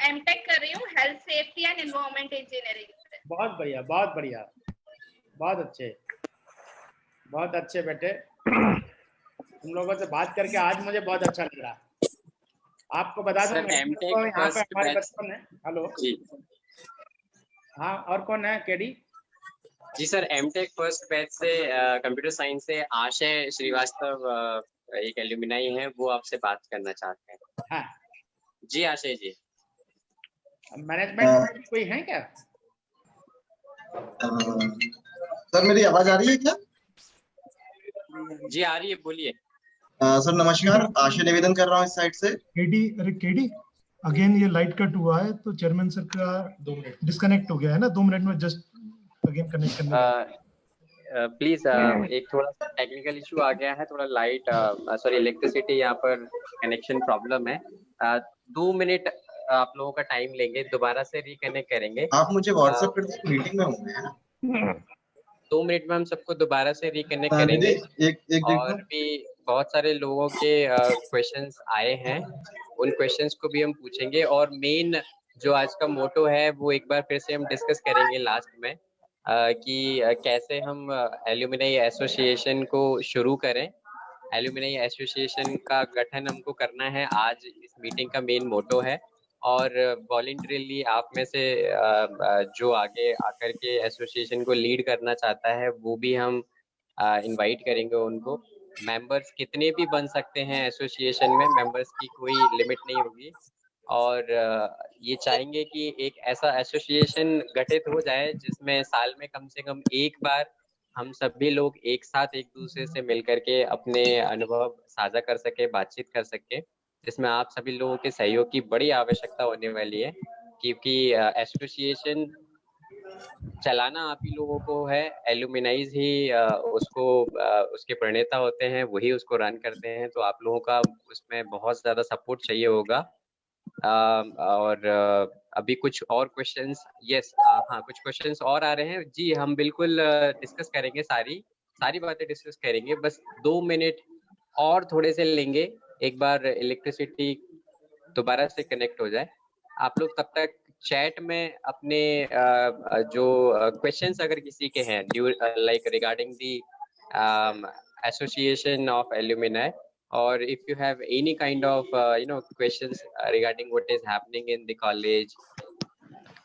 एमटेक कर रही हूँ, health safety and environment engineering. बहुत बढ़िया, बहुत बढ़िया, बहुत अच्छे बेटे। तुम लोगों से बात करके आज मुझे बहुत अच्छा लग रहा। आपको बता दूं, यहाँ पे हमारे बच्चों ने, हेलो जी, हाँ और कौन है? केडी जी सर, एमटेक फर्स्ट बैच से कंप्यूटर साइंस से आशय श्रीवास्तव एक एल्यूमिनाई है, वो आपसे बात करना चाहते हैं। हाँ जी आशय जी। मैनेजमेंट कोई है क्या? सर मेरी आवाज आ रही है क्या? जी आ रही है, बोलिए। सर नमस्कार, आशय निवेदन कर रहा हूँ इस साइड से। केडी अगेन ये लाइट कट हुआ है तो चेयरमैन सर का 2 मिनट डिस्कनेक्ट हो गया है ना, 2 मिनट में जस्ट अगेन कनेक्ट करने। प्लीज एक थोड़ा सा टेक्निकल इशू आ गया है, थोड़ा लाइट सॉरी इलेक्ट्रिसिटी यहाँ पर कनेक्शन प्रॉब्लम है। 2 मिनट आप लोगों का टाइम लेंगे, दोबारा से रिकनेक्ट करेंगे। आप मुझे व्हाट्सएप कर दीजिए, मीटिंग में हूँ। 2 मिनट में हम सबको दोबारा से रिकनेक्ट करेंगे। और भी बहुत सारे लोगों के क्वेश्चंस आए हैं, उन क्वेश्चंस को भी हम पूछेंगे। और मेन जो आज का मोटो है वो एक बार फिर से हम डिस्कस करेंगे लास्ट में, कि कैसे हम एल्यूमिनाई एसोसिएशन को शुरू करें। एल्यूमिनाई एसोसिएशन का गठन हमको करना है, आज इस मीटिंग का मेन मोटो है। और वॉलंटरीली आप में से जो आगे आकर के एसोसिएशन को लीड करना चाहता है वो भी हम इनवाइट करेंगे उनको। मेंबर्स कितने भी बन सकते हैं एसोसिएशन में, मेंबर्स की कोई लिमिट नहीं होगी। और ये चाहेंगे कि एक ऐसा एसोसिएशन गठित हो जाए जिसमें साल में कम से कम एक बार हम सभी लोग एक साथ एक दूसरे से मिल करके अपने अनुभव साझा कर सके, बातचीत कर सके, जिसमें आप सभी लोगों के सहयोग की बड़ी आवश्यकता होने वाली है। क्योंकि एसोसिएशन चलाना आप ही लोगों को है, एल्यूमिनाइज ही उसको उसके प्रणेता होते हैं, वही उसको रन करते हैं। तो आप लोगों का उसमें बहुत ज़्यादा सपोर्ट चाहिए होगा। और अभी कुछ और क्वेश्चंस, यस हाँ कुछ क्वेश्चंस और आ रहे हैं जी, हम बिल्कुल डिस्कस करेंगे, सारी बातें डिस्कस करेंगे। बस 2 मिनट और थोड़े से लेंगे, एक बार इलेक्ट्रिसिटी दोबारा से कनेक्ट हो जाए। आप लोग तब तक चैट में अपने जो क्वेश्चंस अगर किसी के हैं like regarding the association of alumni, or if you have any kind of questions regarding what is happening in the college,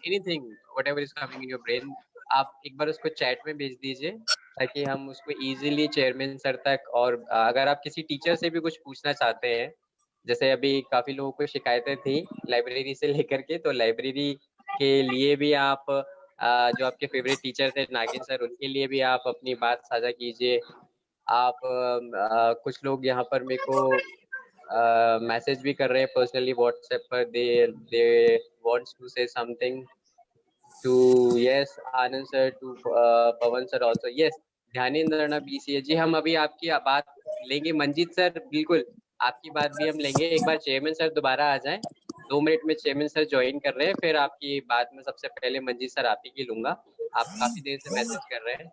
anything whatever is coming in your brain, आप एक बार उसको चैट में भेज दीजिए ताकि हम उसको इजीली चेयरमैन सर तक, और अगर आप किसी टीचर से भी कुछ पूछना चाहते हैं, जैसे अभी काफी लोगों को शिकायतें थी लाइब्रेरी से लेकर के, तो लाइब्रेरी के लिए भी आप जो आपके फेवरेट टीचर थे नागिन सर, उनके लिए भी आप अपनी बात साझा कीजिए। आप कुछ लोग यहाँ पर मेरे को मैसेज भी कर रहे हैं पर्सनली व्हाट्सएप पर, they wants to say something to yes Anand sir, to Pawan sir also, yes Dhyanendra BCA ji, हम अभी आपकी बात लेंगे। मंजीत सर बिल्कुल आपकी बात भी हम लेंगे। एक बार चेयरमैन सर दोबारा आ जाएं, 2 मिनट में चेयरमैन सर ज्वाइन कर रहे हैं, फिर आपकी बात में सबसे पहले मंजीत सर आप ही की लूंगा। आप काफी देर से मैसेज कर रहे हैं।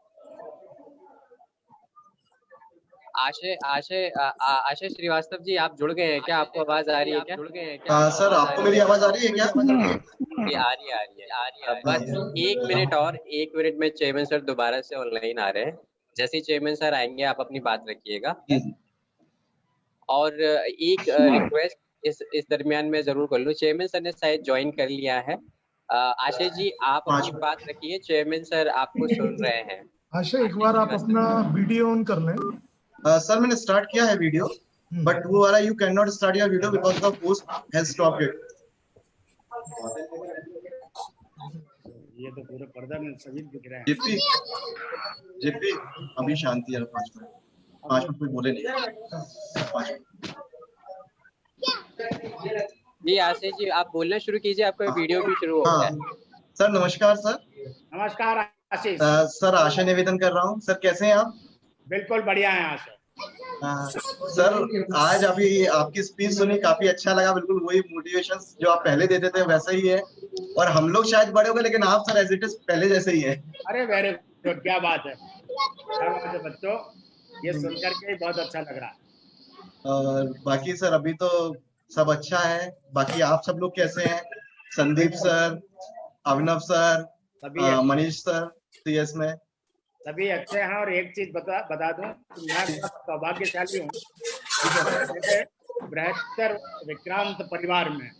आशय श्रीवास्तव जी आप जुड़ गए हैं क्या? आपको आवाज आ रही है क्या? सर आपको मेरी आवाज आ रही है क्या? जी आ रही है। बस 1 मिनट में चेयरमैन सर दोबारा से ऑनलाइन आ रहे हैं। जैसे ही चेयरमैन सर आएंगे आप अपनी बात रखिएगा। और एक रिक्वेस्ट इस दरमियान में जरूर कर लूँ, चेयरमैन सर ने शायद ज्वाइन कर लिया है, आशीष जी आप अपनी बात रखिए, चेयरमैन सर आपको सुन रहे हैं। आशीष एक बार आप अपना वीडियो ऑन कर लें। सर मैंने स्टार्ट किया है वीडियो, बट वो वाला you can not start your video because the host has stopped it. ये तो पूरे पर्दा में सभी दिख रहे हैं। जेपी अभी शांति है, 5 मिनट कोई बोले नहीं। 5 मिनट जी आशीष जी आप बोलना शुरू कीजिए, आपका वीडियो भी शुरू हो गया है। सर नमस्कार सर। नमस्कार आशीष। सर आशा निवेदन कर रहा हूँ। सर कैसे हैं आप? बिल्कुल बढ़िया है आशा। सर आज अभी आपकी स्पीच सुनी, काफी अच्छा लगा। बिल्कुल वही मोटिवेशन जो आप पहले देते थे वैसा ही है, और हम लोग शायद बड़े हो गए लेकिन आप सर एज इट इज पहले जैसे ही है। अरे वेरी गुड, क्या बात है, क्या बात है बच्चों, ये सुनकर के बहुत अच्छा लग रहा है। और बाकी सर अभी तो सब अच्छा है। बाकी आप सब लोग कैसे हैं? संदीप सर, अभिनव सर, मनीष सर, सीएस में सभी अच्छे हैं। और एक चीज बता दूं, मैं सौभाग्यशाली हूँ, बृहत्तर विक्रांत परिवार में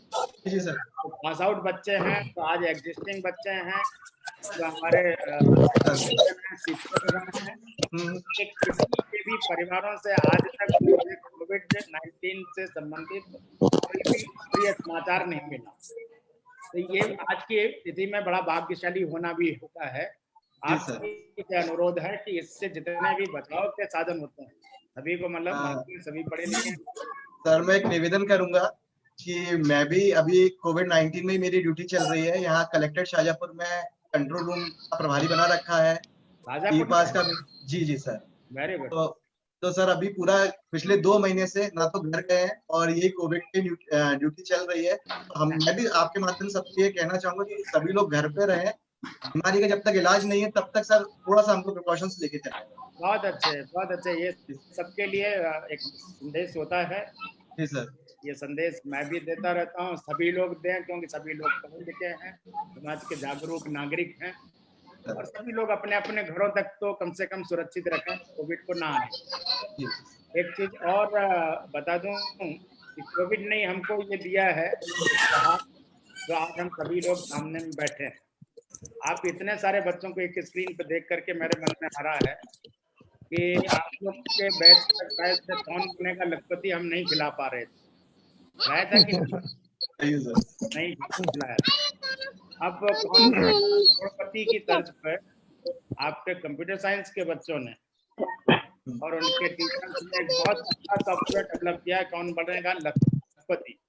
जी सर पास आउट बच्चे हैं, तो आज एग्जिस्टिंग बच्चे हैं जो हमारे किसी के भी परिवारों से आज तक कोविड-19 से संबंधित कोई भी समाचार नहीं मिला। तो ये आज की स्थिति में बड़ा भाग्यशाली होना भी होता है। आपसे अनुरोध है कि इससे जितने भी बचाव के साधन होते हैं सभी को, मतलब सभी पढ़े लिखे। सर मैं एक निवेदन करूंगा कि मैं भी अभी कोविड-19 में मेरी ड्यूटी चल रही है। यहाँ कलेक्टेड शाहजहांपुर में कंट्रोल रूम का प्रभारी बना रखा है ई पास का। जी सर वेरी गुड। तो सर अभी पूरा पिछले 2 महीने से ना तो घर गए हैं और ये कोविड की ड्यूटी चल रही है। मैं भी आपके माध्यम से सबसे ये कहना चाहूंगा कि सभी लोग घर पे रहें। बीमारी का जब तक इलाज नहीं है तब तक सर थोड़ा सा हमको प्रिकॉशंस लेके चलें। बहुत अच्छे। ये सबके लिए एक संदेश होता है। जी सर, ये संदेश मैं भी देता रहता हूँ, सभी लोग दें, क्योंकि सभी लोग पढ़े लिखे हैं, समाज के जागरूक नागरिक हैं, और सभी लोग अपने अपने घरों तक तो कम से कम सुरक्षित रखें, कोविड को ना आने। एक चीज और बता दूं कि कोविड ने हमको ये दिया है जो आज हम सभी लोग सामने में बैठे हैं। आप इतने सारे बच्चों को एक स्क्रीन पर देख करके मेरे मन में आ रहा है कि आप लोग के बैच तक शायद से कौन बनेगा लखपति हम नहीं खिला पा रहे थे, था कि नहीं खिलाया। अब कौन करोड़पति की तर्ज पर आपके कंप्यूटर साइंस के बच्चों ने और उनके टीचर्स ने एक बहुत अच्छा सॉफ्टवेयर डेवलप किया है, कौन बनेगा लखपति।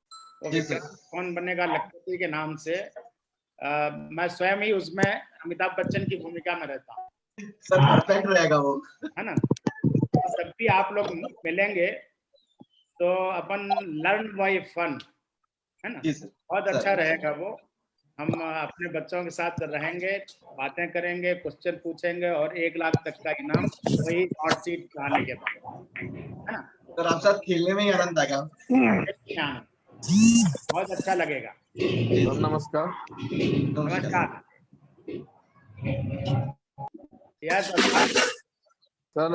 तो कौन बनेगा लखपति के नाम से मैं स्वयं ही उसमें अमिताभ बच्चन की भूमिका में रहता हूँ। सर परफेक्ट रहेगा वो, है ना। जब भी आप लोग मिलेंगे तो अपन लर्न बाय फन, है ना, बहुत अच्छा रहेगा वो। हम अपने बच्चों के साथ रहेंगे, बातें करेंगे, क्वेश्चन पूछेंगे, और 1 लाख तक का इनाम वही हॉट सीट आने के बाद, है ना। सर आप साथ खेलने में ही आनंद आएगा, बहुत अच्छा लगेगा। नमस्कार। यस सर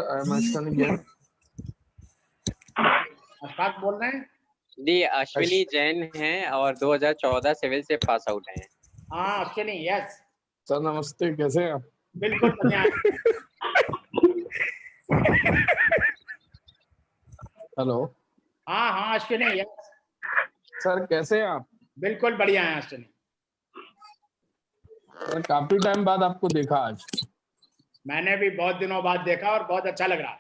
अशफाक बोल रहे हैं जी। अश्विनी जैन हैं और 2014 सिविल से पास आउट हैं। हाँ अश्विनी, यस सर नमस्ते, कैसे हैं आप? बिल्कुल बढ़िया। हेलो। हाँ अश्विनी, यस सर कैसे हैं आप? बिल्कुल बढ़िया है अश्विनी। सर काफी टाइम बाद आपको देखा आज। मैंने भी बहुत दिनों बाद देखा और बहुत अच्छा लग रहा है।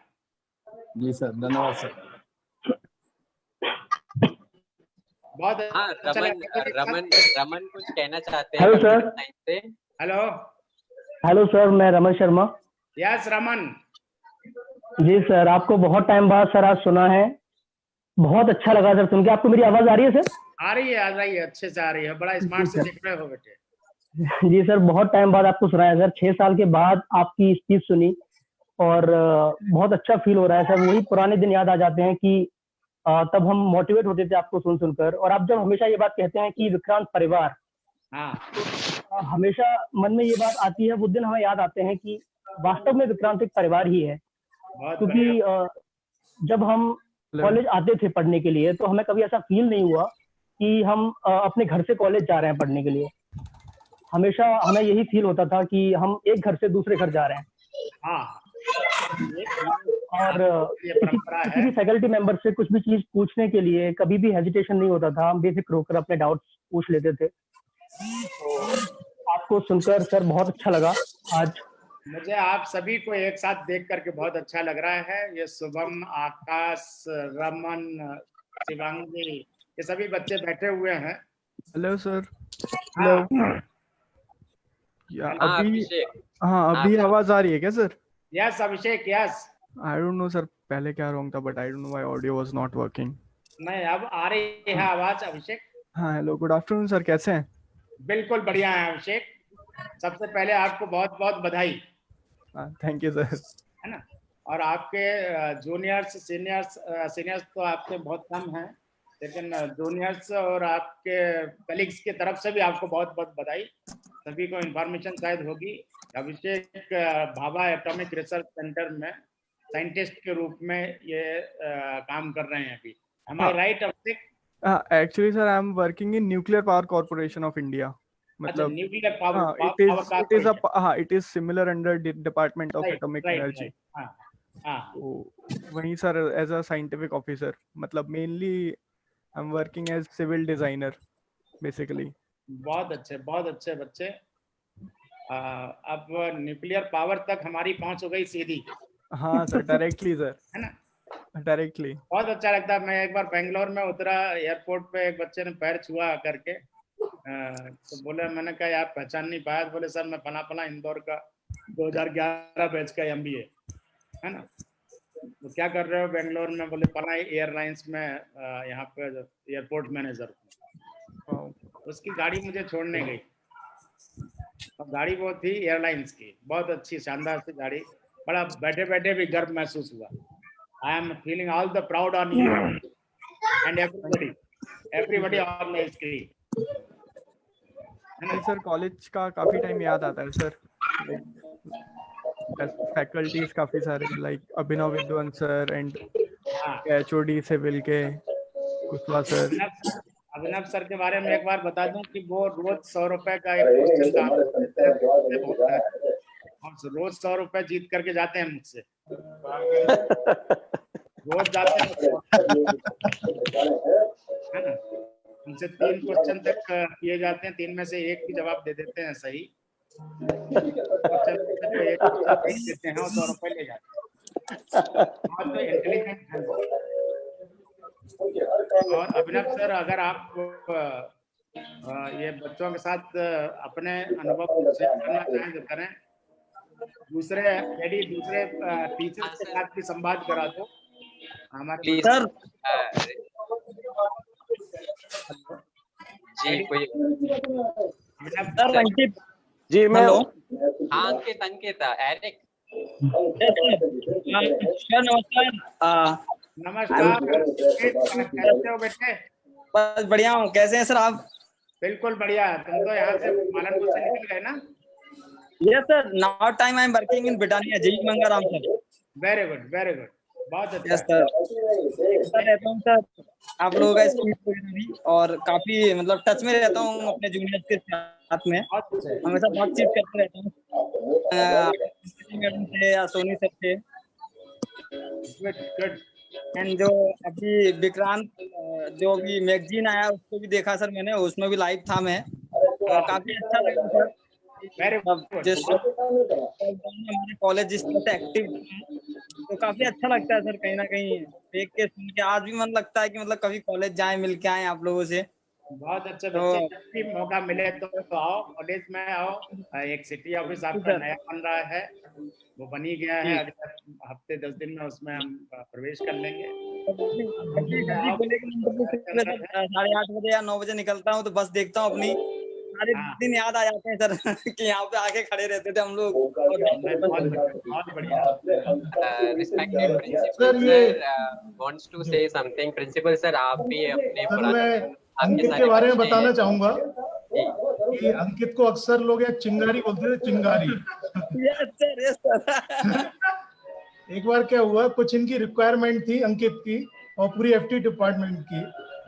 जी सर, धन्यवाद सर। बहुत रमन कुछ कहना चाहते हैं। Hello sir. हेलो सर, मैं रमन शर्मा। यस रमन जी सर, आपको बहुत टाइम बाद सर आज सुना है, बहुत अच्छा लगा सर सुन के। आपको मेरी आवाज आ रही है सर? आ रही है, अच्छे से आ रही है। बड़ा स्मार्ट से दिख रहे हो बेटे। जी सर, बहुत टाइम बाद आपको सुना है सर, 6 साल के बाद आपकी स्पीच सुनी और बहुत अच्छा फील हो रहा है सर। वही पुराने दिन याद आ जाते हैं कि तब हम मोटिवेट होते थे आपको सुन सुनकर। और आप जब हमेशा ये बात कहते हैं कि विक्रांत परिवार, हमेशा मन में ये बात आती है, वो दिन हमें याद आते हैं कि वास्तव में विक्रांत एक परिवार ही है। क्योंकि जब हम कॉलेज आते थे पढ़ने के लिए तो हमें कभी ऐसा फील नहीं हुआ कि हम अपने घर से कॉलेज जा रहे हैं पढ़ने के लिए। हमेशा हमें यही फील होता था कि हम एक घर से दूसरे घर जा रहे हैं। हाँ। और किसी भी फैकल्टी मेंबर से कुछ भी चीज पूछने के लिए कभी भी हेजिटेशन नहीं होता था, हम बेफिक्र होकर अपने डाउट्स पूछ लेते थे। तो आपको सुनकर सर बहुत अच्छा लगा। आज मुझे आप सभी को एक साथ देख करके बहुत अच्छा लग रहा है। ये शुभम, आकाश, रमन, शिवांगी, ये सभी बच्चे बैठे हुए हैं। Hello sir. हेलो। अभी अभी आवाज आ रही है क्या sir? Yes Abhishek, yes. I don't know sir पहले क्या रॉन्ग था, but I don't know why audio was not working. नहीं, अब आ रही है आवाज अभिषेक। हाँ हेलो, गुड आफ्टरनून सर, कैसे हैं? बिल्कुल बढ़िया है अभिषेक। सबसे पहले आपको बहुत बहुत बधाई। Thank you sir. है ना, और आपके जूनियर्स सीनियर्स तो आपके बहुत कम हैं, लेकिन जूनियर्स और आपके कलीग्स की तरफ से भी आपको बहुत बहुत बधाई। सभी को इन्फॉर्मेशन शायद होगी, अभिषेक भाभा एटॉमिक रिसर्च सेंटर में साइंटिस्ट के रूप में ये काम कर रहे हैं अभी। Am I right, Abhishek? Actually sir, I am working in Nuclear Power Corporation of India. मतलब nuclear power it is similar under the Department of Atomic Energy. तो वहीं sir as a scientific officer, मतलब mainly I'm working as civil designer basically. बहुत अच्छे बच्चे। अब न्यूक्लियर पावर तक हमारी पहुंच हो गई सीधी। हाँ सर, डायरेक्टली सर। है ना, डायरेक्टली। बहुत अच्छा लगता है। मैं एक बार बेंगलोर में उतरा, एयरपोर्ट पे एक बच्चे ने पैर छुआ करके, तो बोले, मैंने कहा यार पहचान नहीं पाया, तो बोले सर मैं पना इंदौर का 2011 बैच का MBA, है ना। तो क्या कर रहे हो बेंगलोर में? बोले पना एयरलाइंस में यहाँ पे एयरपोर्ट मैनेजर। उसकी गाड़ी मुझे छोड़ने गई, और गाड़ी वो थी एयरलाइंस की, बहुत अच्छी शानदार सी गाड़ी। बड़ा बैठे बैठे भी गर्व महसूस हुआ। I am feeling all the proud on you and everybody on the screen. Sir college का काफी टाइम याद आता है सर, फैकल्टीज काफी सारे, लाइक अभिनव विद्वान सर एंड HOD सिविल के कुशवाहा सर। अभिनव सर के बारे में एक बार बता दूं कि वो रोज 100 रुपए का एक क्वेश्चन का और रोज 100 रुपए जीत करके जाते हैं मुझसे। रोज जाते हैं, है ना। उनसे 3 क्वेश्चन तक किए जाते हैं, 3 में से 1 की जवाब दे देते हैं सही। क्वेश्चन तो 1 सही देते हैं और 100 रुपए ले जाते हैं। बहुत इंटेलिजेंट है। और अभिनव सर, अगर आप ये बच्चों के साथ अपने अनुभव शेयर करना चाहें तो करें। दूसरे टीचर्स के साथ भी संवाद करा दो हमारे सर। जी कोई सर अंकित जी, मैं अंकित एरिक सर नमस्कार। नमस्कार, कैसे हो बेटे? बस बढ़िया हूँ, कैसे हैं सर आप? बिल्कुल बढ़िया। तुम तो यहाँ से मालनपुर से निकल गए ना? Yes sir, now time I am working in Britannia, जी मंगाराम सर। वेरी गुड, बहुत अच्छा। यस सर, रहता हूँ सर आप लोगों का स्पीच वगैरह भी, और काफी मतलब टच में रहता हूँ अपने जूनियर्स के साथ में, हमेशा बातचीत करते रहता हूँ मैडम से या सोनी सर से। एंड जो अभी विक्रांत जो अभी मैगजीन आया उसको भी देखा सर मैंने, उसमें भी लाइव था मैं, और काफी अच्छा लगा सर। हमारे कॉलेज जिस तरह से एक्टिव तो काफी अच्छा लगता है सर, कहीं ना कहीं देख के सुन के आज भी मन लगता है कि मतलब कभी कॉलेज जाए, मिल के आए आप लोगों से। बहुत अच्छे बच्चे, जब भी मौका मिले तो आओ, कॉलेज में आओ। एक सिटी ऑफिस आपका नया बन रहा है, वो बनी गया है, अगले हफ्ते 10 दिन में उसमें हम प्रवेश कर लेंगे। 8:30 बजे या 9 बजे निकलता हूँ तो बस देखता हूँ अपनी सारे दिन याद आ जाते हैं सर कि यहाँ पे आके खड़े रहते थे हम लोग। बहुत बढ़िया। Respected principal sir wants to say something. Principal sir आप भी अपने अंकित के बारे में बताना चाहूंगा कि अंकित को अक्सर लोग चिंगारी बोलते थे, चिंगारी। Yes sir, yes sir. एक बार क्या हुआ, कुछ इनकी रिक्वायरमेंट थी अंकित की और पूरी FT डिपार्टमेंट की,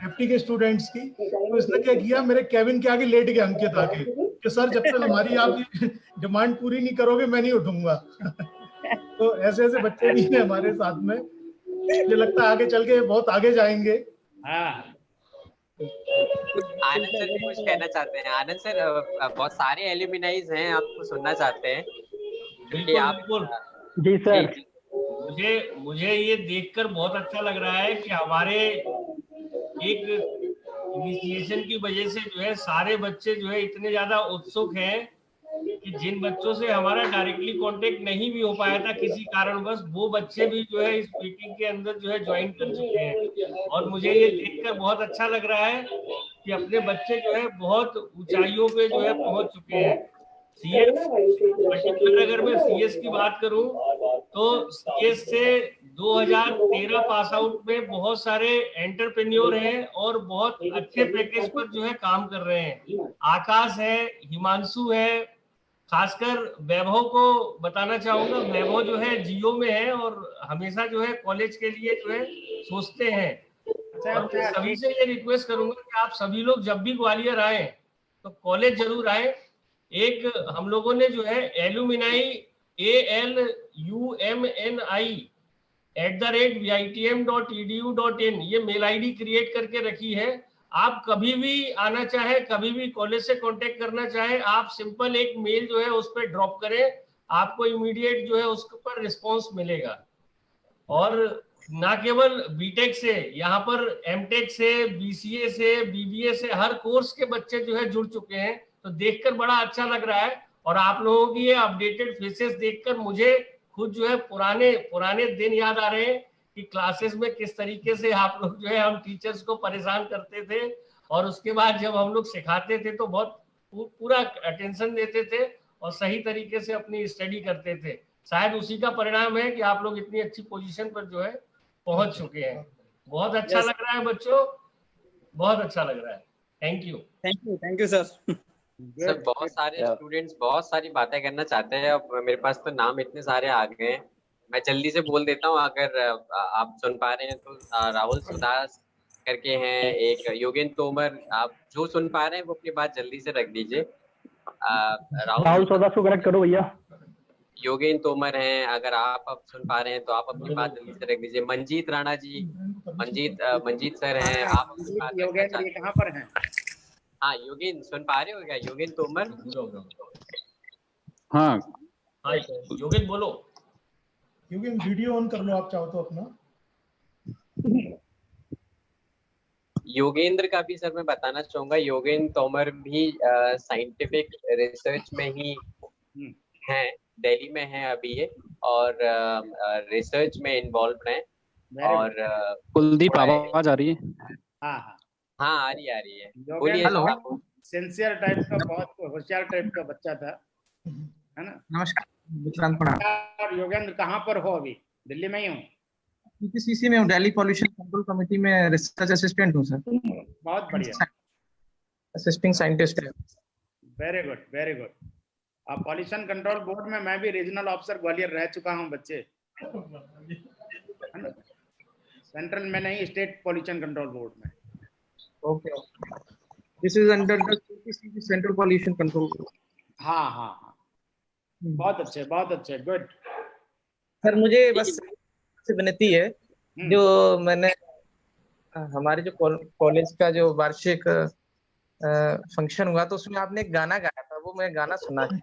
FT के स्टूडेंट्स की, तो इसने क्या किया, मेरे कैबिन के आगे लेट गया अंकित आके कि सर जब तक हमारी आप डिमांड पूरी नहीं करोगे मैं नहीं उठूंगा। तो ऐसे ऐसे बच्चे भी हैं हमारे साथ में, मुझे लगता है आगे चल के बहुत आगे जाएंगे। आनंद सर भी कुछ कहना चाहते हैं। आनंद सर, बहुत सारे एल्यूमिनाइज हैं, आपको सुनना चाहते हैं क्योंकि आप। जी सर। मुझे ये देखकर बहुत अच्छा लग रहा है कि हमारे एक इनिशिएशन की वजह से जो है सारे बच्चे जो है इतने ज्यादा उत्सुक हैं कि जिन बच्चों से हमारा डायरेक्टली कांटेक्ट नहीं भी हो पाया था किसी कारणवश, वो बच्चे भी जो है इस मीटिंग के अंदर जो है ज्वाइन कर चुके हैं। और मुझे ये देखकर बहुत अच्छा लग रहा है कि अपने बच्चे जो है बहुत ऊंचाइयों पे जो है पहुंच चुके हैं। सीएस पर्टिकुलर अगर मैं सीएस की बात करूं तो सीएस से 2013 पास आउट में बहुत सारे एंटरप्रेन्योर हैं और बहुत अच्छे पैकेज पर जो है काम कर रहे हैं। आकाश है, हिमांशु है, खासकर वैभव को बताना चाहूंगा। वैभव जो है जियो में है और हमेशा जो है कॉलेज के लिए जो है सोचते हैं। और मैं सभी से ये रिक्वेस्ट करूंगा कि आप सभी लोग जब भी ग्वालियर आए तो कॉलेज जरूर आए। एक हम लोगों ने जो है एलुमिनाई ALUMNI@vitm.edu.in ये मेल आईडी क्रिएट करके रखी है। आप कभी भी आना चाहे, कभी भी कॉलेज से कांटेक्ट करना चाहे, आप सिंपल एक मेल जो है उस पर ड्रॉप करें, आपको इमीडिएट जो है उस पर रिस्पॉन्स मिलेगा। और ना केवल बीटेक से, यहाँ पर एमटेक से, बीसीए से, बीबीए से हर कोर्स के बच्चे जो है जुड़ चुके हैं। तो देखकर बड़ा अच्छा लग रहा है। और आप लोगों की ये अपडेटेड फेसेस देखकर मुझे खुद जो है पुराने दिन याद आ रहे हैं कि क्लासेस में किस तरीके से आप लोग जो है हम टीचर्स को परेशान करते थे और उसके बाद जब हम लोग सिखाते थे तो बहुत पूरा अटेंशन देते थे और सही तरीके से अपनी स्टडी करते थे। शायद उसी का परिणाम है कि आप लोग इतनी अच्छी पोजीशन पर जो है पहुंच चुके हैं। बहुत अच्छा लग रहा है बच्चों, बहुत अच्छा लग रहा है। Thank you sir. सर बहुत सारे स्टूडेंट्स बहुत सारी बातें करना चाहते हैं। अब मेरे पास तो नाम इतने सारे आ गए हैं, मैं जल्दी से बोल देता हूँ अगर आप सुन पा रहे हैं तो। राहुल सुदास करके हैं, एक योगेंद्र तोमर। आप जो सुन पा रहे हैं वो अपनी बात जल्दी से रख दीजिए। राहुल सुदास को कनेक्ट करो भैया। योगेंद्र तोमर हैं, अगर आप अब सुन पा रहे हैं तो आप अपनी बात जल्दी से रख दीजिए। मंजीत राणा जी, मंजीत सर हैं, आप अपनी बात योगेंद्र कहाँ पर हैं? हाँ योगेंद्र सुन पा रहे हो क्या? योगेंद्र तोमर। हाँ योगेंद्र बोलो। योगेंद्र वीडियो ऑन कर लो आप चाहो तो अपना। योगेंद्र का भी सर मैं बताना चाहूंगा, योगेंद्र तोमर भी साइंटिफिक रिसर्च में ही हैं, दिल्ली में हैं अभी ये, और रिसर्च में इन्वॉल्व हैं। और कुलदीप आवाज आ रही है? हाँ आ रही है। बोलिए। सिंसियर टाइप का, बहुत होशियार टाइप का बच्चा था, है ना? नमस्कार योगेंद्र, कहाँ पर हो अभी? दिल्ली में ही हूँ। पीपीसीसी में हूँ, दिल्ली पॉल्यूशन कंट्रोल कमेटी में रिसर्च असिस्टेंट हूँ सर। बहुत बढ़िया, असिस्टिंग साइंटिस्ट है। Very good very good. Pollution control board में मैं भी रीजनल ऑफिसर ग्वालियर रह चुका हूँ बच्चे, सेंट्रल में नहीं, स्टेट पॉल्यूशन कंट्रोल बोर्ड में। Okay, this is under the PPCC central pollution control board. हाँ, बहुत अच्छे, गुड। सर मुझे बस विनती है, जो मैंने हमारे जो कॉलेज का जो वार्षिक फंक्शन हुआ तो उसमें आपने एक गाना गाया था, वो मैं गाना सुना है।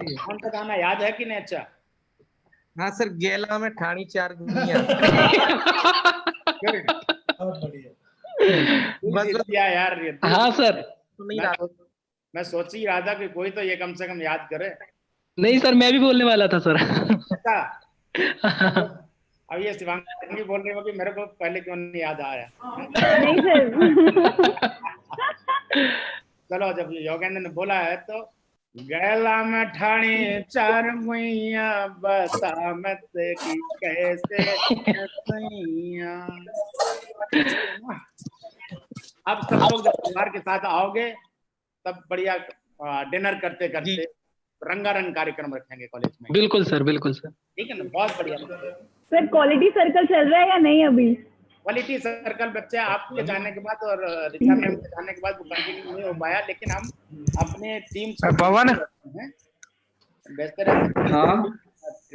कौन सा गाना याद है कि नहीं? अच्छा हाँ सर, गेला में ठाणी चार दुनिया। बस यार। हाँ सर, मैं सोच ही रहा था कि कोई तो ये कम से कम याद करे। नहीं सर, मैं भी बोलने वाला था सर। अब ये शिवांगी बोल रही होगी, मेरे को पहले क्यों नहीं याद आया? नहीं सर। चलो, जब योगेंद्र ने बोला है तो गैला में ठाणी चार मुइया, बता मत की कैसे सैया। अब सब लोग जब परिवार के साथ आओगे तब बढ़िया डिनर करते करते रंगारंग कार्यक्रम रखेंगे कॉलेज में। बिल्कुल सर, बिल्कुल सर। ठीक है ना? बहुत बढ़िया। सर क्वालिटी सर्कल चल रहा है या नहीं अभी? क्वालिटी सर्कल बच्चे आपके जाने के बाद और ऋचा मैम के जाने के बाद वो कंटिन्यू नहीं हो पाया, लेकिन हम अपने टीम से पवन बेहतर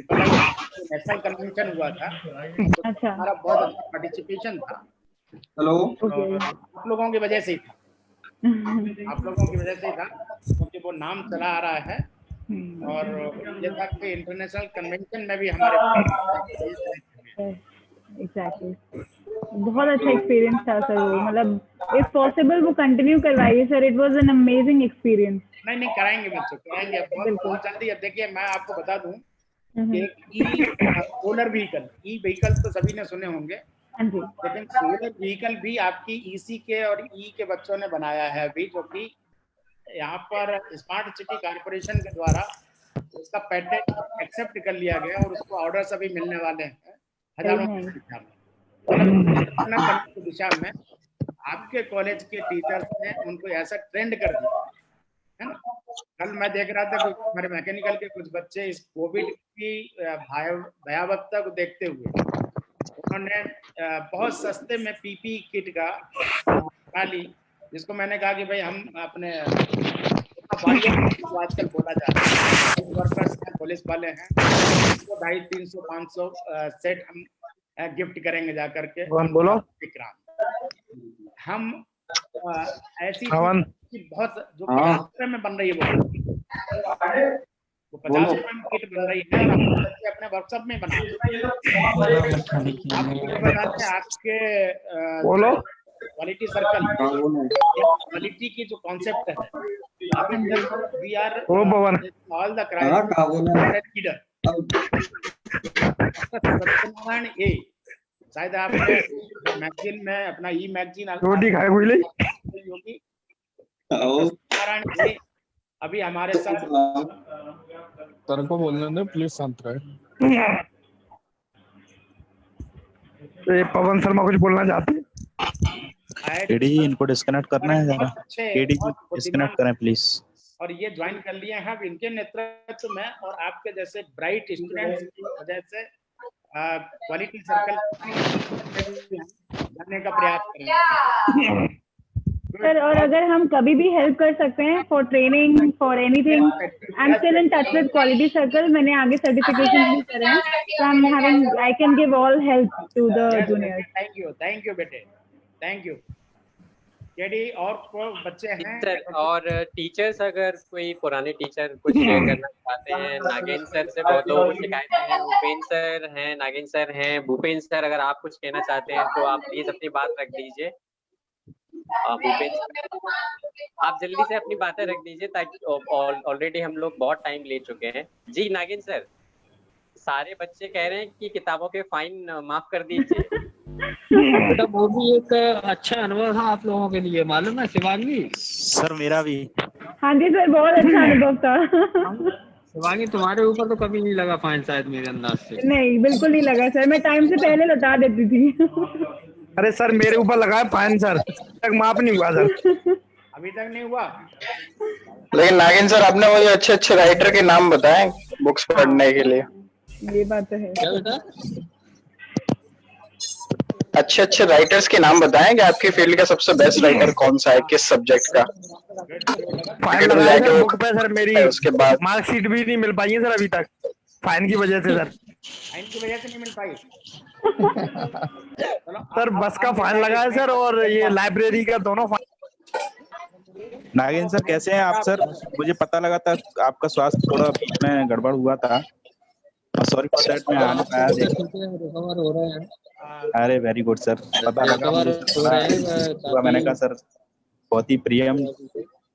नेशनल कन्वेंशन हुआ था, तो अच्छा, हमारा बहुत अच्छा पार्टिसिपेशन था। हेलो, आप लोगों की वजह से ही था, आप लोगों की वजह से ही था, क्योंकि वो नाम चला आ रहा है और ये था कि इंटरनेशनल कन्वेंशन में भी हमारे एग्जैक्टली बहुत अच्छा एक्सपीरियंस था सर वो, मतलब इफ पॉसिबल वो कंटिन्यू करवाइए sir, it was an amazing experience. नहीं कराएंगे बच्चों, कराएंगे बहुत जल्दी। अब देखिए मैं आपको बता दूं कि सोलर व्हीकल, ई व्हीकल तो सभी ने सुने होंगे, लेकिन सोलर व्हीकल भी आपकी ईसी के और ई के बच्चों ने बनाया है अभी, जो कि यहाँ पर स्मार्ट सिटी कॉर्पोरेशन के द्वारा उसका पेटेंट एक्सेप्ट कर लिया गया और उसको ऑर्डर्स अभी मिलने वाले हैं हजारों की संख्या में। की दिशा में आपके कॉलेज के टीचर्स ने उनको ऐसा ट्रेंड कर दिया है ना। कल मैं देख रहा था कि हमारे मैकेनिकल के कुछ बच्चे इस कोविड की भयावहता को देखते हुए उन्होंने बहुत सस्ते में पीपी किट का निकाली, जिसको मैंने कहा कि भाई हम अपने आजकल बोला जा रहा है वर्कर्स हैं, पुलिस वाले हैं, 250, 300, 500 सेट हम गिफ्ट करेंगे जा करके। बोलो हम ऐसी बहुत जो 50 रुपए में बन रही है वो 50 रुपए में किट बन रही है, हम बच्चे अपने वर्कशॉप में बना आपके क्वालिटी सर्कल, क्वालिटी की जो कॉन्सेप्ट है, we are all the crime leader Satyanarayan ए, शायद आपने मैगजीन में अपना ई मैगजीन योगी सत्यनारायण ए अभी हमारे साथ। सर को बोलने दो प्लीज, शांत रहे। पवन शर्मा कुछ बोलना चाहते हैं? केडी इनको डिस्कनेक्ट करना है जरा, केडी डिस्कनेक्ट करें प्लीज। और ये ज्वाइन कर लिए हैं, इनके नेतृत्व में और आपके जैसे ब्राइट स्टूडेंट्स की वजह से क्वालिटी सर्कल जाने का प्रयास करेंगे सर। और अगर हम कभी भी हेल्प कर सकते हैं for training for anything, I am still in touch with quality circle. मैंने आगे सर्टिफिकेशन भी करे हैं, so I am having, I can give all help to the juniors. Thank you बेटे, थैंक यू केडी। और बच्चे हैं और टीचर्स, अगर कोई पुराने टीचर कुछ शेयर करना चाहते हैं, नागेंद्र सर से बहुत लोगों को शिकायत है, भूपेंद्र सर हैं, नागेंद्र सर हैं, भूपेंद्र सर अगर आप कुछ कहना चाहते हैं तो आप प्लीज अपनी बात रख दीजिए। भूपेंद्र आप जल्दी से अपनी बातें रख दीजिए, ताकि ऑलरेडी हम लोग बहुत टाइम ले चुके हैं। जी नागेंद्र सर, सारे बच्चे कह रहे हैं कि किताबों के फाइन माफ कर दीजिए। बेटा वो भी एक अच्छा अनुभव था आप लोगों के लिए, मालूम है शिवांगी सर? मेरा भी। हाँ जी सर, बहुत अच्छा अनुभव था। शिवांगी तुम्हारे ऊपर तो कभी नहीं लगा फाइन शायद, मेरे अंदाज से। नहीं बिल्कुल नहीं लगा सर, मैं टाइम से पहले लौटा देती थी। अरे सर मेरे ऊपर लगा है फाइन सर, तक माफ नहीं हुआ सर, अभी तक नहीं हुआ। लेकिन नागिन सर आपने मुझे अच्छे अच्छे राइटर के नाम बताए बुक्स पढ़ने के लिए। ये बात तो है। क्या बेटा? अच्छे अच्छे राइटर्स के नाम बताएं कि आपकी फील्ड का सबसे बेस्ट राइटर कौन सा है, किस सब्जेक्ट का। फाइन लगाया सर बुक पे सर, मेरी उसके बाद मार्कशीट भी नहीं मिल पाई है सर अभी तक, फाइन की वजह से सर। फाइन की वजह से नहीं मिल पाई सर बस का फाइन लगा है सर, और ये लाइब्रेरी का दोनों फाइन। नागिन सर कैसे हैं आप सर? मुझे पता लगा था आपका स्वास्थ्य थोड़ा बीच में गड़बड़ हुआ था, सॉरी फॉर दैट, मैं आ नहीं पाया। रिकवर हो रहे हैं। अरे वेरी गुड सर, पता लगा मैंने कहा सर बहुत ही प्रियम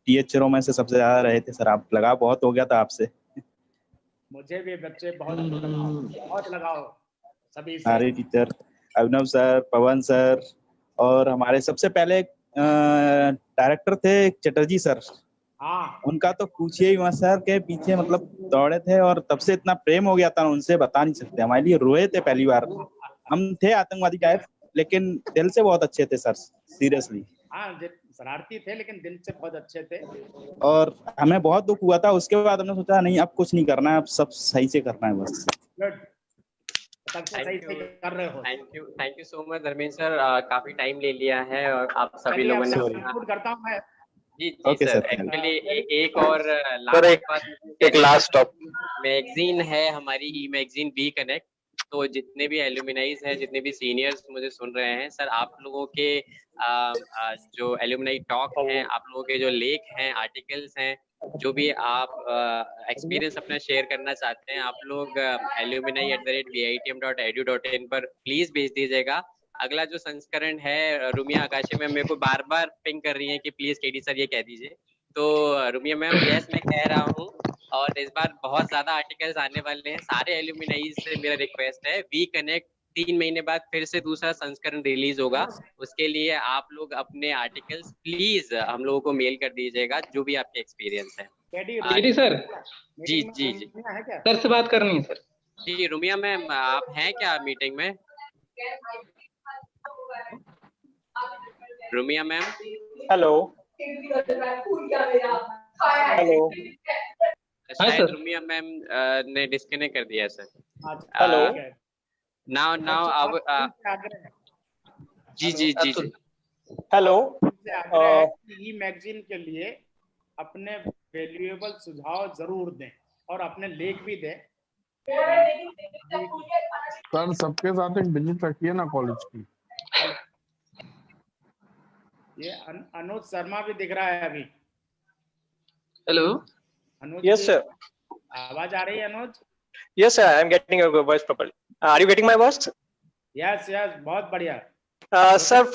टीएचरों में से सबसे ज्यादा रहे थे सर आप, लगाव बहुत हो गया था आपसे। मुझे भी बच्चे बहुत लगाओ सभी से। सारे टीचर, अभिनव सर, पवन सर, और हमारे सबसे पहले डायरेक्टर थे चटर्जी सर। हाँ। उनका तो पूछिए ही मत सर, के पीछे मतलब दौड़े थे और तब से इतना प्रेम हो गया था उनसे, बता नहीं सकते। हमारे लिए रोए थे पहली बार। हम थे आतंकवादी टाइप, लेकिन दिल से बहुत अच्छे थे सर, सीरियसली। हाँ, शरारती थे लेकिन दिल से बहुत अच्छे थे। और हमें बहुत दुख हुआ था, उसके बाद हमने सोचा नहीं अब कुछ नहीं करना है, अब सब सही से करना है बस। सही कर रहे हो। Thank you so much Dharmendra sir, काफी टाइम ले लिया है और आप सभी लोगों ने कंक्लूड करता हूं मैं। जी सर, एक्चुअली एक और लास्ट मैगजीन है हमारी, ई मैगजीन वी कनेक्ट। तो जितने भी एल्यूमिनाइज हैं, जितने भी सीनियर्स मुझे सुन रहे हैं सर, आप लोगों के जो एल्यूमिनाई टॉक हैं, आप लोगों के जो लेख हैं, आर्टिकल्स हैं, जो भी आप एक्सपीरियंस अपना शेयर करना चाहते हैं, आप लोग alumni@vitm.edu.in पर प्लीज भेज दीजिएगा। अगला जो संस्करण है, रुमिया आकाशी मैम मेरे को बार बार पिंग कर रही है कि प्लीज केडी सर ये कह दीजिए। तो रुमिया मैम, यस मैं कह रहा हूँ, और इस बार बहुत ज्यादा आर्टिकल्स आने वाले हैं। सारे एल्यूमिनाइज से मेरा रिक्वेस्ट है, वी कनेक्ट 3 महीने बाद फिर से दूसरा संस्करण रिलीज होगा। उसके लिए आप लोग अपने आर्टिकल्स प्लीज हम लोगों को मेल कर दीजिएगा, जो भी आपके एक्सपीरियंस है। केडी सर, जी जी जी सर से बात करनी है सर। जी रुमिया मैम, आप हैं क्या मीटिंग में? रुमिया मैम, हेलो हेलो, शायद रुमिया मैम ने डिस्कनेक्ट कर दिया सर। हेलो, नाउ अब जी जी जी जी हेलो। ई मैगजीन के लिए अपने वैल्यूएबल सुझाव जरूर दें और अपने लेख भी दें। सर सबके साथ एक विजिट रखिए ना कॉलेज की। ये अनुज शर्मा भी दिख रहा है अभी। हेलो, अनुज, यस सर, आवाज आ रही है Anuj? Yes sir, I am getting your voice properly. Are you getting my voice? Yes yes, बहुत बढ़िया। Sir,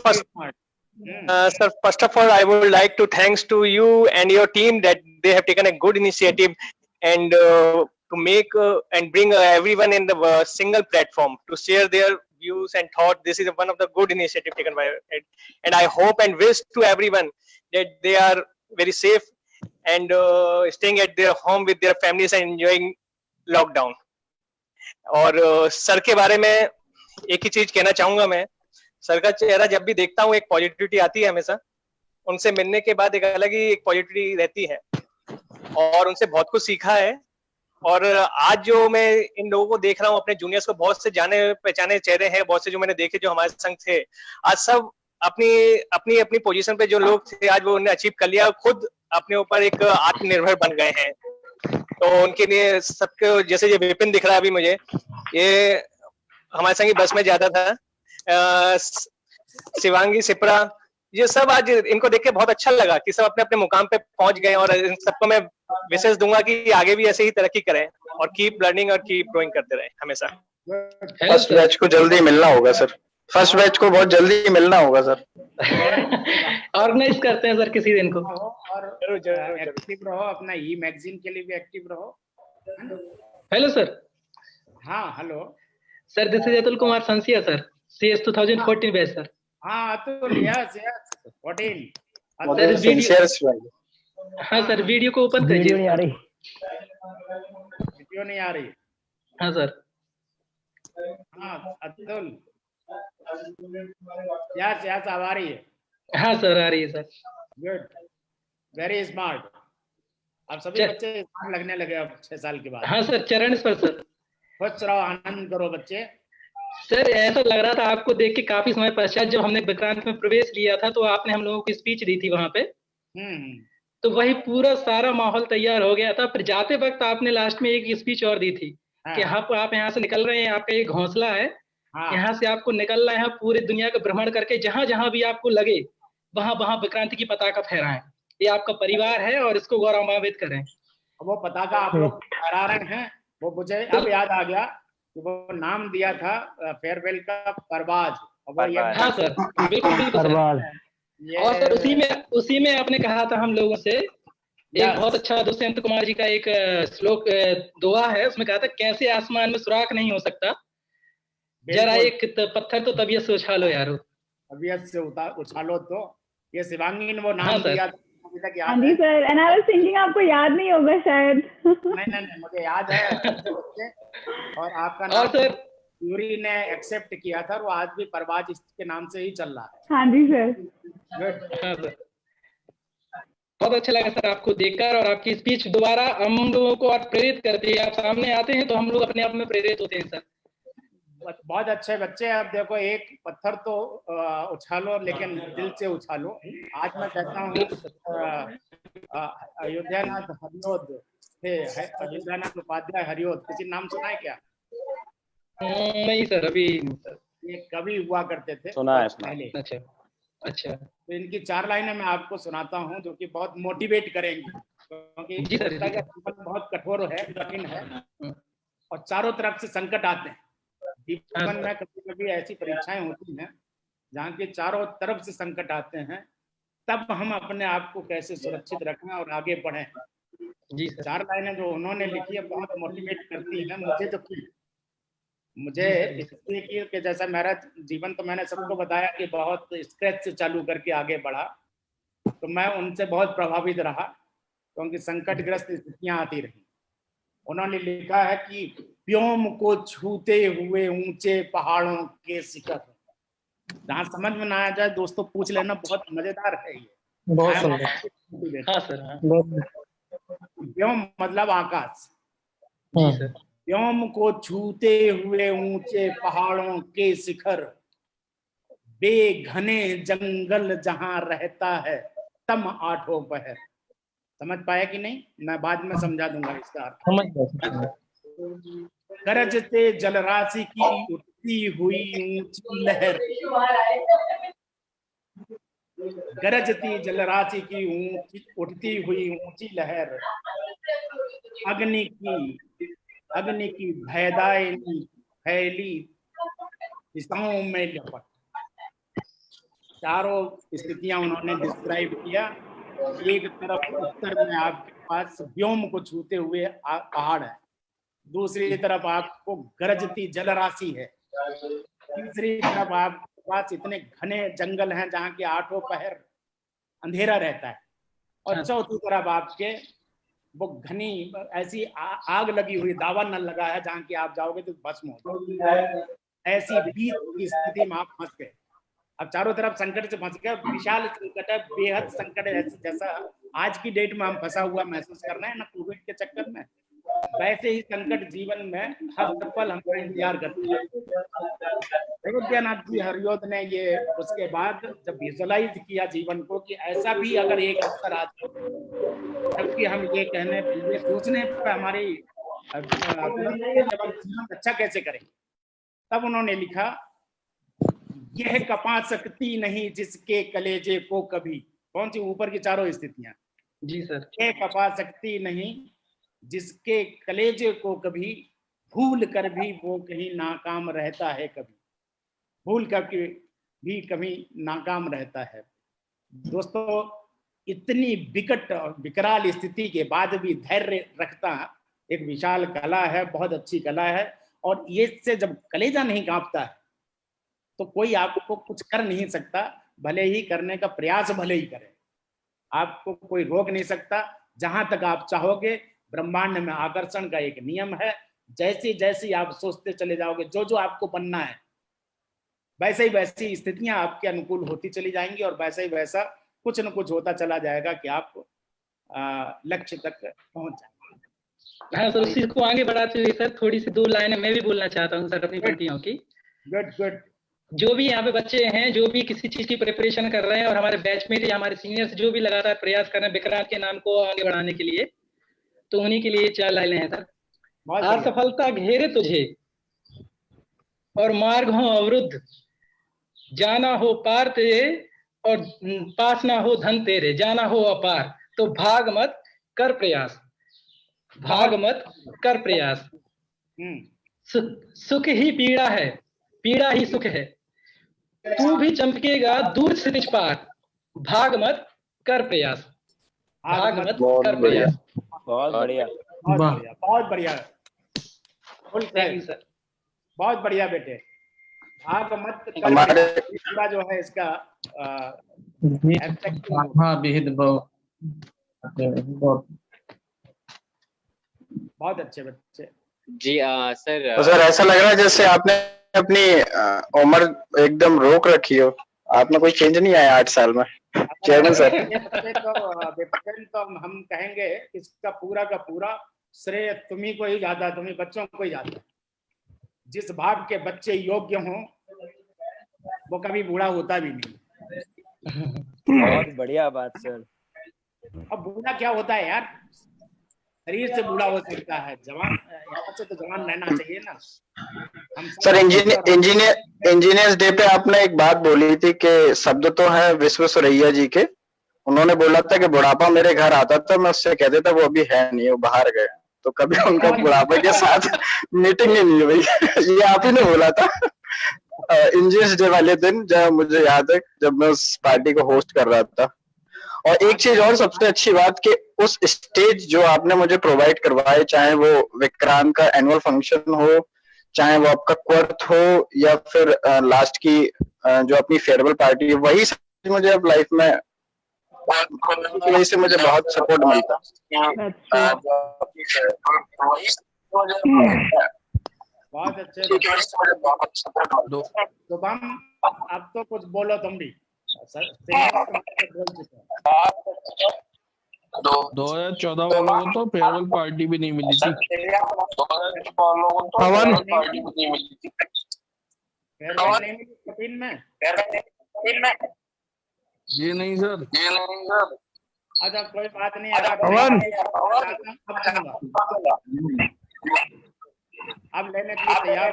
first of all, I would like to thanks to you and your team that they have taken a good initiative and to make and bring everyone in the single platform to share their views and thought. This is one of the good initiative taken by it, and I hope and wish to everyone that they are very safe and staying at their home with their families and enjoying lockdown. और सर के बारे में एक ही चीज कहना चाहूंगा मैं, सर का चेहरा जब भी देखता हूँ एक पॉजिटिविटी आती है हमेशा। उनसे मिलने के बाद एक अलग ही एक पॉजिटिविटी रहती है और उनसे बहुत कुछ सीखा है। और आज जो मैं इन लोगों को देख रहा हूँ, अपने जूनियर्स को, बहुत से जाने पहचाने चेहरे हैं, बहुत से जो मैंने देखे जो हमारे संग थे, आज सब अपनी अपनी अपनी पोजीशन पे जो लोग थे आज वो उन्हें अचीव कर लिया, खुद अपने ऊपर एक आत्मनिर्भर बन गए हैं। तो उनके लिए सबको, जैसे ये विपिन दिख रहा है अभी मुझे, ये हमारे संग बस में जाता था, शिवांगी, सिप्रा, ये सब आज इनको देख के बहुत अच्छा लगा कि सब अपने अपने मुकाम पे पहुंच गए। और इन सबको मैं विशेष दूंगा कि आगे भी ऐसे ही तरक्की करें और कीप लर्निंग और कीप ग्रोइंग करते रहें हमेशा। फर्स्ट बैच को जल्दी मिलना होगा सर, फर्स्ट बैच को बहुत जल्दी मिलना होगा सर। ऑर्गेनाइज करते हैं सर किसी दिन को। और एक्टिव रहो, अपना ई मैगजीन के लिए भी एक्टिव रहो। Hello sir. हाँ hello sir, this is Atul Kumar Sansiya sir, CS 2014 batch sir. हाँ अतुल, यस यस 14। हाँ सर, वीडियो को ओपन करिए। वीडियो नहीं आ रही। वीडियो नहीं आ रही। हाँ सर। हाँ अतुल, यस यस आ रही है। हाँ सर, आ रही है सर। Good, very smart. अब सभी बच्चे स्मार्ट लगने लगे अब 6 साल के बाद। हाँ सर, चरण स्पर्श सर। खुश रहो, आनंद करो बच्चे। सर ऐसा लग रहा था आपको देख के काफी समय पश्चात जब हमने विक्रांत में प्रवेश लिया था तो आपने हम लोगों को स्पीच दी थी वहां पे। तो वही पूरा सारा माहौल तैयार हो गया था। फिर जाते वक्त आपने लास्ट में एक स्पीच और दी थी कि आप यहाँ से निकल रहे हैं, आपका एक हौसला है, यहाँ से आपको निकलना है, पूरी दुनिया का भ्रमण करके जहां जहां भी आपको लगे वहां वहां विक्रांत की पताका फहराएं। ये आपका परिवार है और इसको गौरवान्वित करें। वो पताका आप लोग फहरा रहे हैं, वो मुझे अब याद आ गया कि वो नाम दिया था फेयरवेल का परवाज। हाँ सर, बिल्कुल परवाज। और सर उसी में आपने कहा था हम लोगों से एक बहुत अच्छा दुष्यंत कुमार जी का एक श्लोक दुआ है, उसमें कहा था कैसे आसमान में सुराख नहीं हो सकता, जरा एक पत्थर तो तबीयत से उछालो यारो। तबीयत से उछालो। तो ये शिवांगी ने वो नाम दिया था। हाँ जी sir, and I was thinking आपको याद नहीं होगा शायद। नहीं मुझे याद है। और आपका नाम सर यूरी ने एक्सेप्ट किया था, वो आज भी परवाज इसके नाम से ही चल रहा है। हाँ जी सर। हाँ सर, बहुत अच्छा लगा सर आपको देखकर, और आपकी स्पीच दोबारा हम लोगों को और प्रेरित करती है। आप सामने आते हैं तो हम लोग अपने आप में प्रेरित होते हैं सर। बहुत अच्छे बच्चे। अब देखो, एक पत्थर तो उछालो लेकिन दिल से उछालो। आज मैं कहता हूँ अयोध्यानाथ हरियोध थे, अयोध्यानाथ उपाध्याय हरियोध, किसी नाम सुना है क्या? नहीं सर, अभी ये कवि हुआ करते थे, सुना है पहले। अच्छा अच्छा। तो इनकी 4 लाइनें मैं आपको सुनाता हूँ जो कि बहुत मोटिवेट करेंगी, क्योंकि जीवन बहुत कठोर है, कठिन है और चारों तरफ से संकट आते हैं जीवन में। कभी कभी ऐसी परीक्षाएं होती हैं जहाँ के चारों तरफ से संकट आते हैं, तब हम अपने आप को कैसे सुरक्षित रखें और आगे बढ़ें। जी 4 लाइनें जो उन्होंने लिखी है बहुत मोटिवेट करती है मुझे। तो मुझे इसलिए कि जैसा मेरा जीवन, तो मैंने सबको बताया कि बहुत स्क्रैच से चालू करके आगे बढ़ा, तो मैं उनसे बहुत प्रभावित रहा, क्योंकि संकटग्रस्त स्थितियां आती रही। उन्होंने लिखा है कि व्योम को छूते हुए ऊंचे पहाड़ों के शिखर। जहाँ समझ में ना आ जाए दोस्तों पूछ लेना, बहुत मजेदार है ये। बहुत सुंदर। हाँ सर। व्योम मतलब आकाश। व्योम को छूते हुए ऊंचे पहाड़ों के शिखर, बेघने जंगल जहां रहता है तम आठों पहर। समझ पाया कि नहीं? मैं बाद में समझा दूंगा इसका अर्थ। गरजते जलराशि की उठती हुई ऊंची लहर, गरजती जलराशि की उठती हुई ऊंची लहर, अग्नि की भयदायनी फैली दिशाओं में लपट। चारों स्थितियां उन्होंने डिस्क्राइब किया। एक तरफ उत्तर में आपके पास व्योम को छूते हुए पहाड़ है, दूसरी तरफ आपको गरजती जलराशि है, तीसरी तरफ आपके पास इतने घने जंगल हैं जहाँ के आठों पहर अंधेरा रहता है, और चौथी तरफ आपके वो घनी ऐसी आग लगी हुई, दावा न लगा है जहाँ की आप जाओगे तो भस्म हो जाओगे। ऐसी बीत की स्थिति में आप फंस गए। अब चारों तरफ संकट से फंस गए, विशाल संकट है, बेहद संकट है। जैसा आज की डेट में हम फंसा हुआ महसूस कर रहे हैं ना कोविड के चक्कर में, वैसे ही संकट जीवन में हर पल हमको इंतजार करते हैं। अयोध्यानाथ जी हरियोध ने ये उसके बाद जब विजुअलाइज किया जीवन को कि ऐसा भी अगर एक अवसर आ जाए, जबकि हम ये कहने ये सोचने पर हमारी जीवन अच्छा कैसे करेंगे, तब उन्होंने लिखा, यह कपा सकती नहीं जिसके कलेजे को कभी। कौन सी? ऊपर की चारों स्थितियां। जी सर। यह कपा सकती नहीं जिसके कलेजे को कभी, भूल कर भी वो कहीं नाकाम रहता है कभी। भूल कर भी कभी नाकाम रहता है। दोस्तों, इतनी विकट विकराल स्थिति के बाद भी धैर्य रखता एक विशाल कला है, बहुत अच्छी कला है। और ये से जब कलेजा नहीं कांपता है तो कोई आपको कुछ कर नहीं सकता, भले ही करने का प्रयास भले ही करे, आपको कोई रोक नहीं सकता। जहां तक आप चाहोगे, ब्रह्मांड में आकर्षण का एक नियम है, जैसे जैसे आप सोचते चले जाओगे, जो जो आपको बनना है वैसे ही वैसी स्थितियां आपके अनुकूल होती चली जाएंगी, और वैसे ही वैसा कुछ न कुछ होता चला जाएगा कि आप लक्ष्य तक पहुंच जाएंगे। हाँ सर, उसी को आगे बढ़ाते हुए सर थोड़ी सी 2 लाइनें मैं भी बोलना चाहता हूँ सर अपनी पंक्तियों की। गुड। जो भी यहाँ पे बच्चे हैं, जो भी किसी चीज की प्रिपरेशन कर रहे हैं, और हमारे बैचमेट या हमारे सीनियर्स जो भी लगातार प्रयास कर रहे हैं विक्रांत के नाम को आगे बढ़ाने के लिए, तो उन्हीं के लिए 4 लाइनें हैं सर। असफलता घेरे तुझे और मार्ग हो अवरुद्ध, जाना हो पार तेरे और पास ना हो धन तेरे, जाना हो अपार, तो भाग मत कर प्रयास, भाग मत कर प्रयास। सुख ही पीड़ा है, पीड़ा ही सुख है, तू भी चमकेगा दूर से निज पार, भाग मत कर प्रयास, भाग मत कर प्रयास। बहुत बढ़िया, बहुत बढ़िया, बहुत बढ़िया बेटे। भाग मत कर पूरा जो है इसका बहुत अच्छे बच्चे। जी सर। तो सर ऐसा लग रहा है जैसे आपने अपनी उम्र एकदम रोक रखी हो, आपने कोई चेंज नहीं आया 8 साल में चेयरमैन सर। तो हम कहेंगे इसका पूरा का पूरा श्रेय तुम्ही को ही जाता है, तुम्ही बच्चों को ही जाता है। जिस भाव के बच्चे योग्य हों वो कभी बूढ़ा होता भी नहीं। बहुत बढ़िया बात सर। अब बूढ़ा क्या होता है यार, शरीर से बूढ़ा हो सकता है, जवान यहाँ से तो जवान रहना चाहिए ना। सर इंजीनियर्स डे पे आपने एक बात बोली थी कि शब्द तो है विश्वेश्वरैया जी के, उन्होंने बोला था कि बुढ़ापा मेरे घर आता था, मैं उससे कहते था वो अभी है नहीं, वो बाहर गए। तो कभी उनका बुढ़ापे के साथ मीटिंग ही नहीं हुई। ये आप ही ने बोला था इंजीनियर्स डे वाले दिन, जब मुझे याद है जब मैं उस पार्टी को होस्ट कर रहा था। और एक चीज और सबसे अच्छी बात कि उस स्टेज जो आपने मुझे प्रोवाइड करवाए, चाहे वो विक्रांत का एनुअल फंक्शन हो, चाहे वो आपका क्वर्थ हो, या फिर लास्ट की जो अपनी फेयरवेल पार्टी, वही मुझे अब लाइफ में वजह से मुझे बहुत सपोर्ट मिलता। बहुत अच्छे। तो हम अब तो कुछ बोलो तुम भी। 2014 वालों को तो फेयरवेल पार्टी भी नहीं मिली थी। ये नहीं सर, अच्छा कोई बात नहीं। अब लेने के लिए तैयार।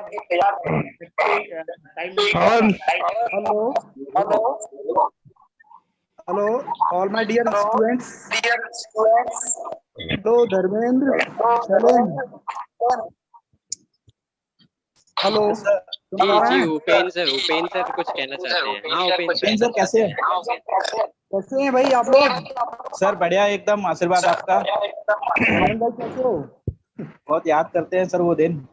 Hello all my dear students. Hello Dharmendra. Hello जी उपेंद्र सर कुछ कहना चाहते हैं। हाँ उपेंद्र सर कैसे हैं भाई आप लोग? सर बढ़िया एकदम, आशीर्वाद आपका। कैसे हो? बहुत याद करते हैं सर वो दिन।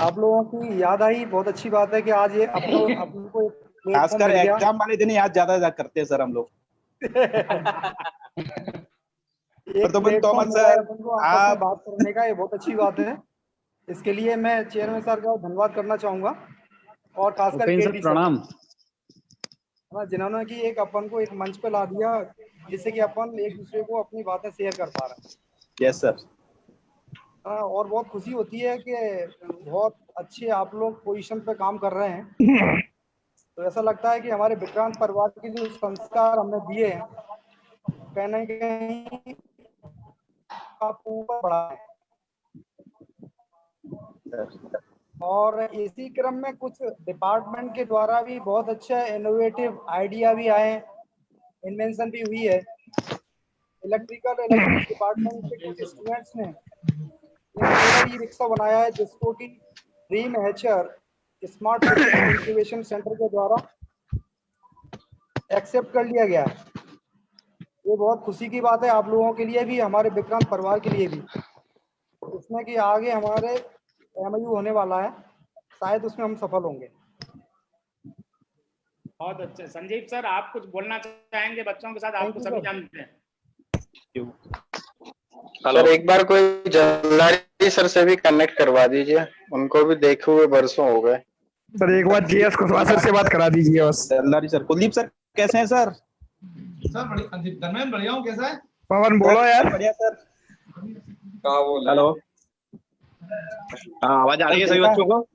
आप लोगों की याद आई, बहुत अच्छी बात है कि आज ये अपन को खासकर एग्जाम वाले दिन याद ज्यादा करते हैं सर हम लोग। तोमर सर आप बात करने का ये बहुत अच्छी बात है। इसके लिए मैं चेयरमैन सर का धन्यवाद करना चाहूंगा, और खासकर प्रणाम, जिन्होंने कि एक अपन को एक मंच पे ला दिया जिससे कि अपन एक दूसरे को अपनी बातें शेयर कर पा रहे हैं। Yes sir. और बहुत खुशी होती है कि बहुत अच्छे आप लोग पोजीशन पे काम कर रहे हैं। तो ऐसा लगता है कि हमारे विक्रांत परिवार के जो संस्कार हमने दिए हैं कहीं ना कहीं आप ऊपर बढ़ा है। और इसी क्रम में कुछ डिपार्टमेंट के द्वारा भी बहुत अच्छा इनोवेटिव आइडिया भी आए, इन्वेंशन भी हुई है। इलेक्ट्रिकल डिपार्टमेंट के कुछ स्टूडेंट्स ने एक रिक्शा बनाया है जिसको कि dream Hatcher smart incubation centre के द्वारा एक्सेप्ट कर लिया गया है। ये बहुत खुशी की बात है आप लोगों के लिए भी, हमारे विक्रांत परिवार के लिए भी। इसमें कि आगे हमारे MOU होने वाला है, शायद उसमें हम सफल होंगे। बहुत अच्छे। संजीव सर आप कुछ बोलना चाहेंगे बच्चों के साथ? आपको सभी जानते हैं। सर एक बार कोई जल्लारी सर से भी कनेक्ट करवा दीजिए, उनको भी देखे हुए बरसों हो गए। सर एक बार GS कुशवाहा सर से बात करा दीजिए बस। जल्लारी सर। कुलदीप सर कैसे हैं सर? सर बढ़िया हूँ, कैसा है? पवन बोलो यार। बढ़िया सर। हेलो हाँ आवाज आ रही है सभी बच्चों को?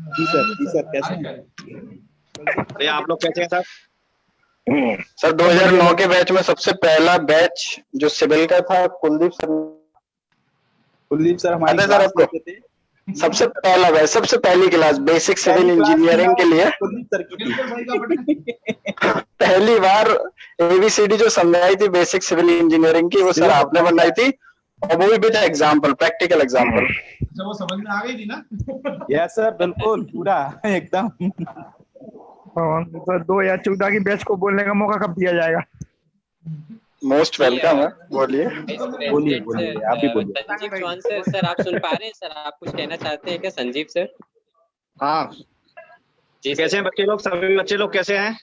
जी सर कैसे हैं? भैया आप लोग कैसे हैं सर? सर 2009 के बैच में सबसे पहला बैच जो सिविल का था कुलदीप सर हमारे सर आपको सबसे पहला बैच, सबसे पहली क्लास बेसिक सिविल इंजीनियरिंग के लिए पहली बार ABCD जो समझाई थी बेसिक सिविल इंजीनियरिंग की, वो सर आपने बनाई थी, और वो भी विद एग्जाम्पल, प्रैक्टिकल एग्जाम्पल। अच्छा वो समझ में आ गई थी ना? यस सर बिल्कुल पूरा एकदम। सर 2014 की बैच को बोलने का मौका कब दिया जाएगा? मोस्ट वेलकम है, बोलिए आप भी बोलिए। संजीव चौहान सर आप सुन पा रहे हैं? सर आप कुछ कहना चाहते हैं क्या संजीव सर? हाँ जी कैसे हैं बच्चे लोग? सभी बच्चे लोग कैसे हैं?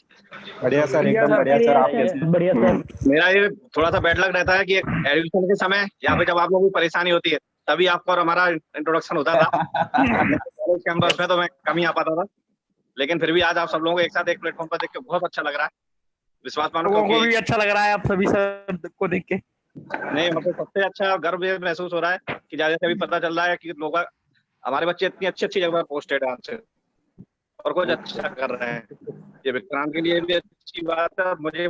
बढ़िया सर एकदम बढ़िया सर। आप कैसे हैं? बढ़िया सर। मेरा ये थोड़ा सा बैड लग रहता है कि एडमिशन के समय यहाँ पे जब आप लोगों को परेशानी होती है तभी आपको और हमारा इंट्रोडक्शन होता था। कॉलेज कैंपस में तो मैं कम ही आ पाता था, लेकिन फिर भी आज आप सब लोगों को एक साथ एक प्लेटफॉर्म पर देख के बहुत अच्छा लग रहा है। विश्वास मानो को भी अच्छा लग रहा है आप सभी सर को देख के। नहीं मतलब सबसे अच्छा गर्व महसूस हो रहा है कि जैसे अभी पता चल रहा है कि लोग हमारे बच्चे इतनी अच्छी अच्छी जगह पोस्टेड हैं आपसे और कुछ अच्छा कर रहे हैं। ये विक्रांत के लिए भी अच्छी बात है, मुझे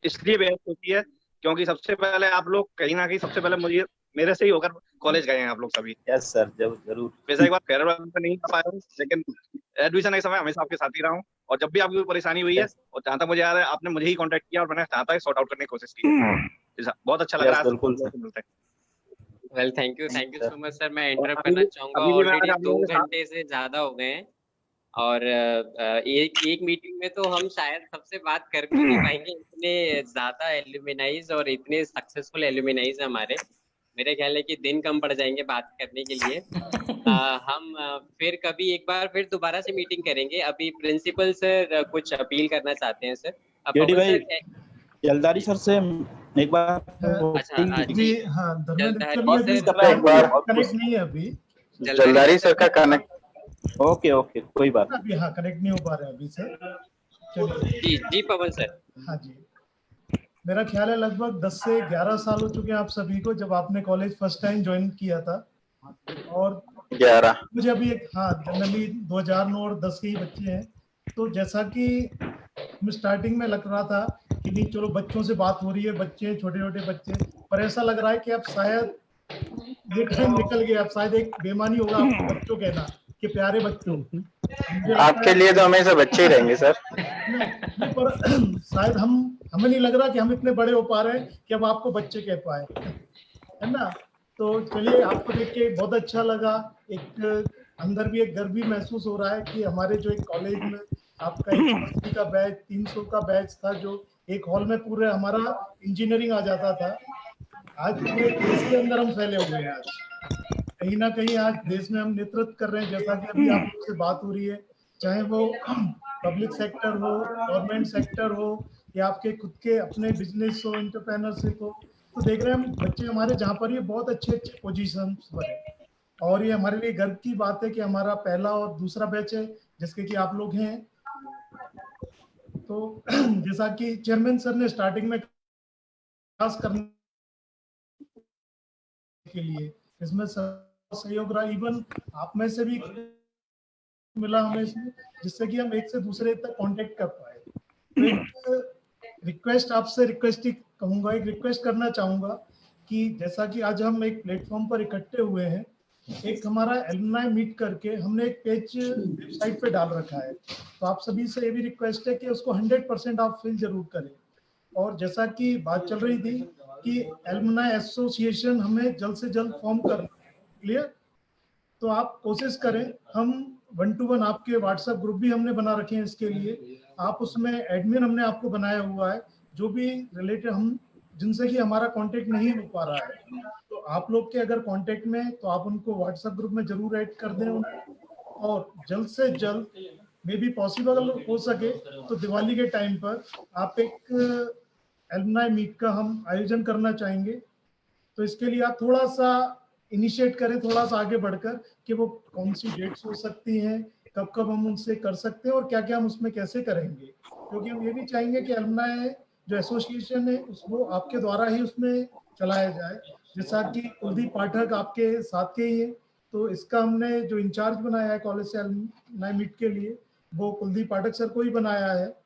इसलिए बेहद खुशी है क्योंकि सबसे पहले आप लोग कहीं ना कहीं सबसे पहले मुझे मेरे से ही होकर कॉलेज गए हैं आप लोग सभी। यस सर, जरूर। वैसे एक बार फेयरवेल में नहीं कर पाया हूँ, लेकिन एडमिशन के समय हमेशा आपके साथ ही रहा हूँ और जब भी आपकी कोई परेशानी हुई है और जहाँ तक मुझे याद है आपने मुझे ही कांटेक्ट किया और मैंने जहाँ तक सॉर्ट आउट करने की कोशिश की है। बहुत अच्छा लग रहा है। बिल्कुल sir. Well thank you so much sir. मैं इंटरप्ट करना चाहूंगा, ऑलरेडी 2 घंटे से ज्यादा हो गए हैं और एक मीटिंग में तो हम शायद सबसे बात कर भी नहीं पाएंगे, इतने ज्यादा एल्यूमिनाइज और इतने सक्सेसफुल एल्यूमिनाइज हमारे। मेरे ख्याल है कि दिन कम पड़ जाएंगे बात करने के लिए। हम फिर कभी एक बार फिर दोबारा से मीटिंग करेंगे। अभी प्रिंसिपल सर कुछ अपील करना चाहते हैं सर। केडी भाई, जलदारी सर से एक बार। अच्छा जी, हाँ कनेक्ट नहीं है अभी, जलदारी सर का कनेक्ट। ओके कोई बात अभी, हाँ कनेक्ट नहीं हो पा रहे हैं अभी सर। चलिए जी पवन सर। हाँ जी, मेरा ख्याल है लगभग 10 से 11 साल हो चुके हैं आप सभी को जब आपने कॉलेज फर्स्ट टाइम ज्वाइन किया था। और 11 मुझे अभी एक, हाँ जनरली 2009 और 10 के ही बच्चे हैं। तो जैसा कि स्टार्टिंग में लग रहा था कि नहीं चलो बच्चों से बात हो रही है, बच्चे छोटे छोटे बच्चे, पर ऐसा लग रहा है कि अब शायद ये टाइम निकल गया, अब शायद एक बेमानी होगा आपको बच्चों कहना कि प्यारे बच्चों। आपके लिए तो हमेशा बच्चे ही रहेंगे सर। नहीं, पर शायद हमें नहीं लग रहा कि हम इतने बड़े हो पा रहे हैं कि अब आपको बच्चे कह पाए, है ना। तो चलिए, आपको देख के बहुत अच्छा लगा। एक अंदर भी एक गर्व भी महसूस हो रहा है कि हमारे जो एक कॉलेज में आपका 180 का बैच, 300 का बैच था, जो एक हॉल में पूरे हमारा इंजीनियरिंग आ जाता था, आज पूरे देश के अंदर हम फैले हुए हैं। आज कहीं ना कहीं आज देश में हम नेतृत्व कर रहे हैं, जैसा कि अभी आप लोग से बात हो रही है, चाहे वो पब्लिक सेक्टर हो, गवर्नमेंट सेक्टर हो, या आपके खुद के अपने बिजनेस हो, एंटरप्रेन्योरशिप हो। तो देख रहे हैं हम बच्चे हमारे जहाँ पर ये बहुत अच्छे अच्छे पोजीशन पर है, और ये हमारे लिए गर्व की बात है कि हमारा पहला और दूसरा बैच है जिसके कि आप लोग हैं। तो जैसा कि चेयरमैन सर ने स्टार्टिंग में खास करने के लिए इसमें सहयोग रहा, इवन आप में से भी मिला हमें इसमें, जिससे कि हम एक से दूसरे तक कांटेक्ट कर पाए। तो एक रिक्वेस्ट आपसे, रिक्वेस्ट ही कहूँगा, एक रिक्वेस्ट करना चाहूँगा कि जैसा कि आज हम एक प्लेटफॉर्म पर इकट्ठे हुए हैं, एक हमारा एलुमनाई मीट करके हमने एक पेज वेबसाइट पे डाल रखा है। तो आप सभी से ये भी रिक्वेस्ट है कि उसको 100% आप फिल जरूर करें। और जैसा कि बात चल रही थी कि एलुमनाई एसोसिएशन हमें जल्द से जल्द फॉर्म करना है, क्लियर। तो आप कोशिश करें, हम 1-to-1 आपके व्हाट्सएप ग्रुप भी हमने बना रखे हैं इसके लिए, आप उसमें एडमिन हमने आपको बनाया हुआ है, जो भी रिलेटेड हम जिनसे कि हमारा कांटेक्ट नहीं हो पा रहा है, तो आप लोग के अगर कांटेक्ट में, तो आप उनको व्हाट्सएप ग्रुप में जरूर ऐड कर दें उन्हें। और जल्द से जल्द मे बी पॉसिबल हो सके तो दिवाली के टाइम पर आप एक एलुमनाई मीट का हम आयोजन करना चाहेंगे। तो इसके लिए आप थोड़ा सा इनिशिएट करें, थोड़ा सा आगे बढ़कर, कि वो कौन सी डेट्स हो सकती हैं, कब कब हम उनसे कर सकते हैं और क्या क्या हम उसमें कैसे करेंगे। क्योंकि हम ये भी चाहेंगे कि एलुमनाई जो एसोसिएशन है उसको आपके द्वारा ही उसमें चलाया जाए। जैसा कि कुलदीप पाठक आपके साथ के ही है, तो इसका हमने जो इंचार्ज बनाया है कॉलेज से एलुमनाई मीट के लिए, वो कुलदीप पाठक सर को ही बनाया है।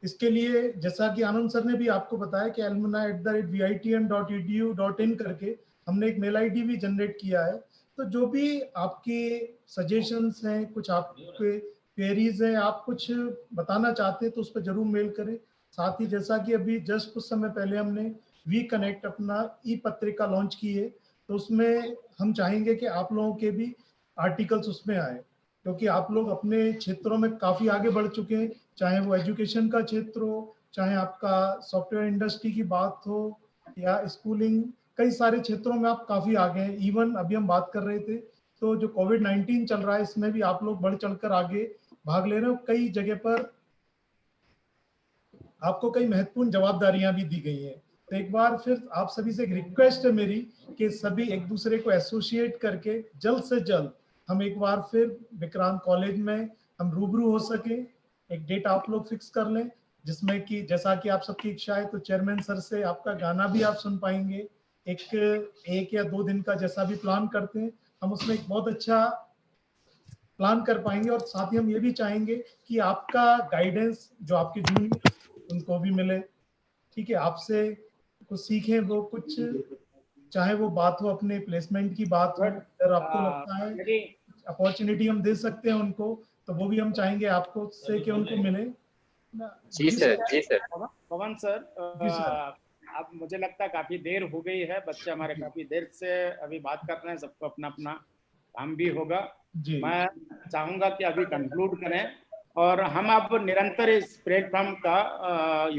इसके लिए जैसा कि आनंद सर ने भी आपको बताया कि alumni@vitn.edu.in करके हमने एक मेल आईडी भी जनरेट किया है। तो जो भी आपकी सजेशंस हैं, कुछ आपके क्वेरीज हैं, आप कुछ बताना चाहते हैं, तो उस पर जरूर मेल करें। साथ ही जैसा कि अभी जस्ट कुछ समय पहले हमने वी कनेक्ट अपना ई पत्रिका लॉन्च की है, तो उसमें हम चाहेंगे कि आप लोगों के भी आर्टिकल्स उसमें आए, क्योंकि आप लोग अपने क्षेत्रों में काफ़ी आगे बढ़ चुके हैं, चाहे वो एजुकेशन का क्षेत्र हो, चाहे आपका सॉफ्टवेयर इंडस्ट्री की बात हो, या स्कूलिंग, कई सारे क्षेत्रों में आप काफ़ी आगे हैं। इवन अभी हम बात कर रहे थे, तो जो कोविड-19 चल रहा है, इसमें भी आप लोग बढ़ चढ़कर आगे भाग ले रहे हो। कई जगह पर आपको कई महत्वपूर्ण जवाबदारियां भी दी गई हैं। तो एक बार फिर आप सभी से एक रिक्वेस्ट है मेरी कि सभी एक दूसरे को एसोसिएट करके जल्द से जल्द हम एक बार फिर विक्रांत कॉलेज में हम रूबरू हो सके। एक डेट आप लोग फिक्स कर लें, जिसमें कि जैसा कि आप सबकी इच्छा है, तो चेयरमैन सर से आपका गाना भी आप सुन पाएंगे, एक या 2 दिन का जैसा भी प्लान करते हैं। हम उसमें एक बहुत अच्छा प्लान कर पाएंगे। और साथ ही हम ये भी चाहेंगे कि आपका गाइडेंस जो आपके जूनियर उनको भी मिले, ठीक है, आपसे कुछ सीखें वो कुछ, चाहे वो बात हो अपने प्लेसमेंट की बात हो, अगर आपको लगता है अपॉर्चुनिटी हम दे सकते हैं उनको, तो वो भी हम चाहेंगे आपको से कि उनको मिले। जी सर, जी सर। पवन सर, अब मुझे लगता है काफी देर हो गई है, बच्चे हमारे काफी देर से अभी बात कर रहे हैं, सबको अपना अपना काम भी होगा। मैं चाहूंगा कि अभी कंक्लूड करें और हम अब निरंतर इस प्लेटफॉर्म का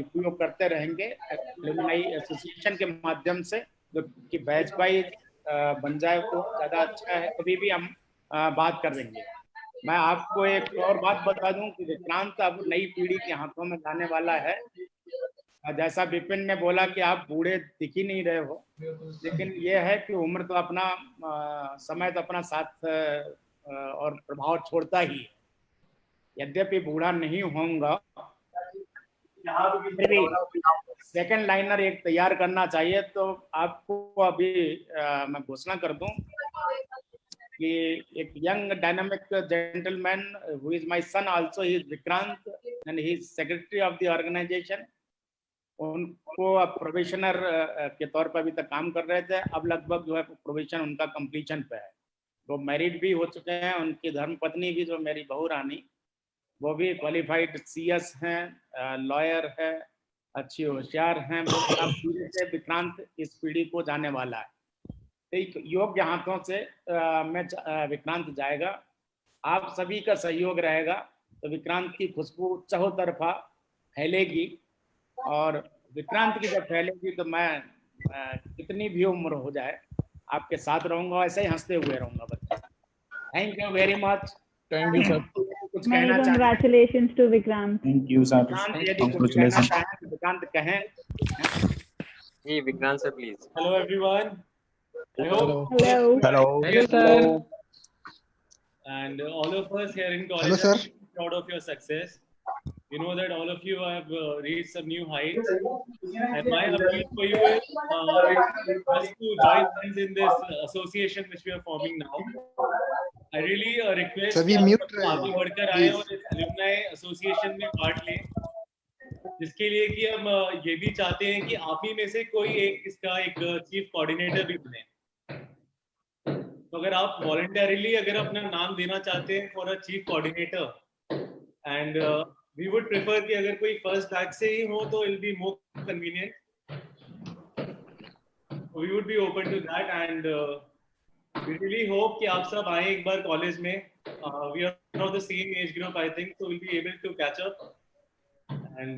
उपयोग करते रहेंगे एलुमनाई एसोसिएशन के माध्यम से, जो कि बैच वाइज बन जाए तो ज्यादा अच्छा है। कभी भी हम बात कर लेंगे। मैं आपको एक और बात बता दूं कि विक्रांत अब नई पीढ़ी के हाथों में जाने वाला है। जैसा विपिन ने बोला कि आप बूढ़े दिख ही नहीं रहे हो, लेकिन ये है कि उम्र तो अपना समय तो अपना साथ और प्रभाव छोड़ता ही। यद्यपि बूढ़ा नहीं होऊंगा, फिर भी सेकंड लाइनर एक तैयार करना चाहिए। तो आपको अभी मैं घोषणा कर दूं कि एक young dynamic gentleman who is my son also, he is Vikrant and he is secretary of the organisation. उनको अब प्रोबेशनर के तौर पर अभी तक काम कर रहे थे, अब लगभग जो है प्रोबेशन उनका कंप्लीशन पे है। वो मैरिड भी हो चुके हैं, उनकी धर्मपत्नी भी जो मेरी बहू रानी, वो भी क्वालिफाइड सीएस हैं, लॉयर है, अच्छी होशियार हैं। अब धीरे से विक्रांत इस पीढ़ी को जाने वाला है। एक योग्य हाथों से मैं विक्रांत जाएगा। आप सभी का सहयोग रहेगा तो विक्रांत की खुशबू चहुं तरफा फैलेगी, और विक्रांत की जब फैलेगी तो मैं कितनी भी उम्र हो जाए आपके साथ रहूंगा, ऐसे ही हंसते हुए रहूंगा बच्चे। Thank you very much. Thank you sir. कुछ कहना चाहिए? Congratulations to Vikrant. Thank you sir. Vikrant कहें। जी Vikrant sir please. Hello everyone. Hello. Hello sir. And all of us here in college are proud of your success. You know that all of you have reached some new heights, and my appeal for you is just to join hands in this association which we are forming now. I really request कि आगे बढ़कर आए और इस alumni association में पार्ट लें, जिसके लिए कि हम ये भी चाहते हैं कि आप ही में से कोई एक इसका एक चीफ कोऑर्डिनेटर भी बने। तो अगर आप वॉलंटरीली अगर अपना नाम देना चाहते हैं for a chief coordinator, and we would prefer कि अगर कोई फर्स्ट बैच से ही हो तो it'll be more convenient. We would be open to that, and we really hope कि आप सब आए एक बार कॉलेज में। We are of the same age group, I think, so we'll be able to catch up, and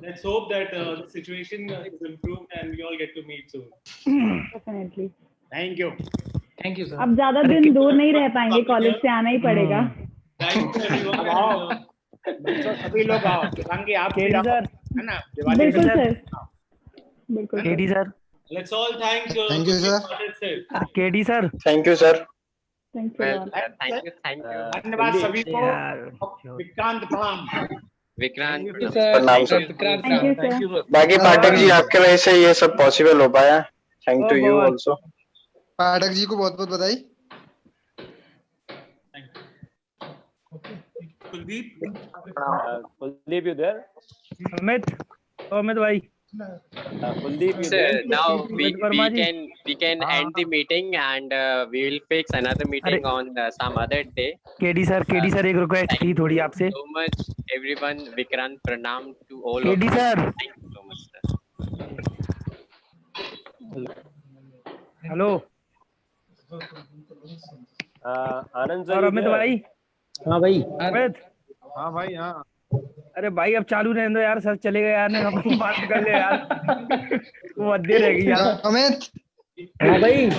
let's hope that the situation is improved and we all get to meet soon. Definitely. Thank you. Thank you sir. अब ज्यादा दिन दूर नहीं रह पाएंगे, कॉलेज से आना ही पड़ेगा। Thank you everyone. सभी लोग आओ, शिवांगी आप भी आओ, है ना? बिल्कुल सर, बिल्कुल। KD sir. Let's all thank you sir. KD sir. Thank you sir. Thank you. धन्यवाद सभी को। विक्रांत प्रणाम। विक्रांत प्रणाम सर। Thank you sir. बाकी पाठक जी आपके वजह से ये सब पॉसिबल हो पाया। Thank to you also. Pathak ji को बहुत बहुत बधाई। Kuldeep you there? अमित भाई। Kuldeep, sir, now we can end the meeting, and we will fix another meeting on some other day. KD sir एक रिक्वेस्ट थी थोड़ी आपसे। So much everyone. Vikrant pranam to all KD of you. Sir. Thank you so much sir. Hello. Anand sir. और अमित भाई। हाँ भाई। अमित। हाँ भाई हाँ। अरे भाई अब चालू रहने दो यार, सर चले गए यार, अपन बात कर ले यार। वो अद्धे रह गई यार। अमित। हाँ भाई।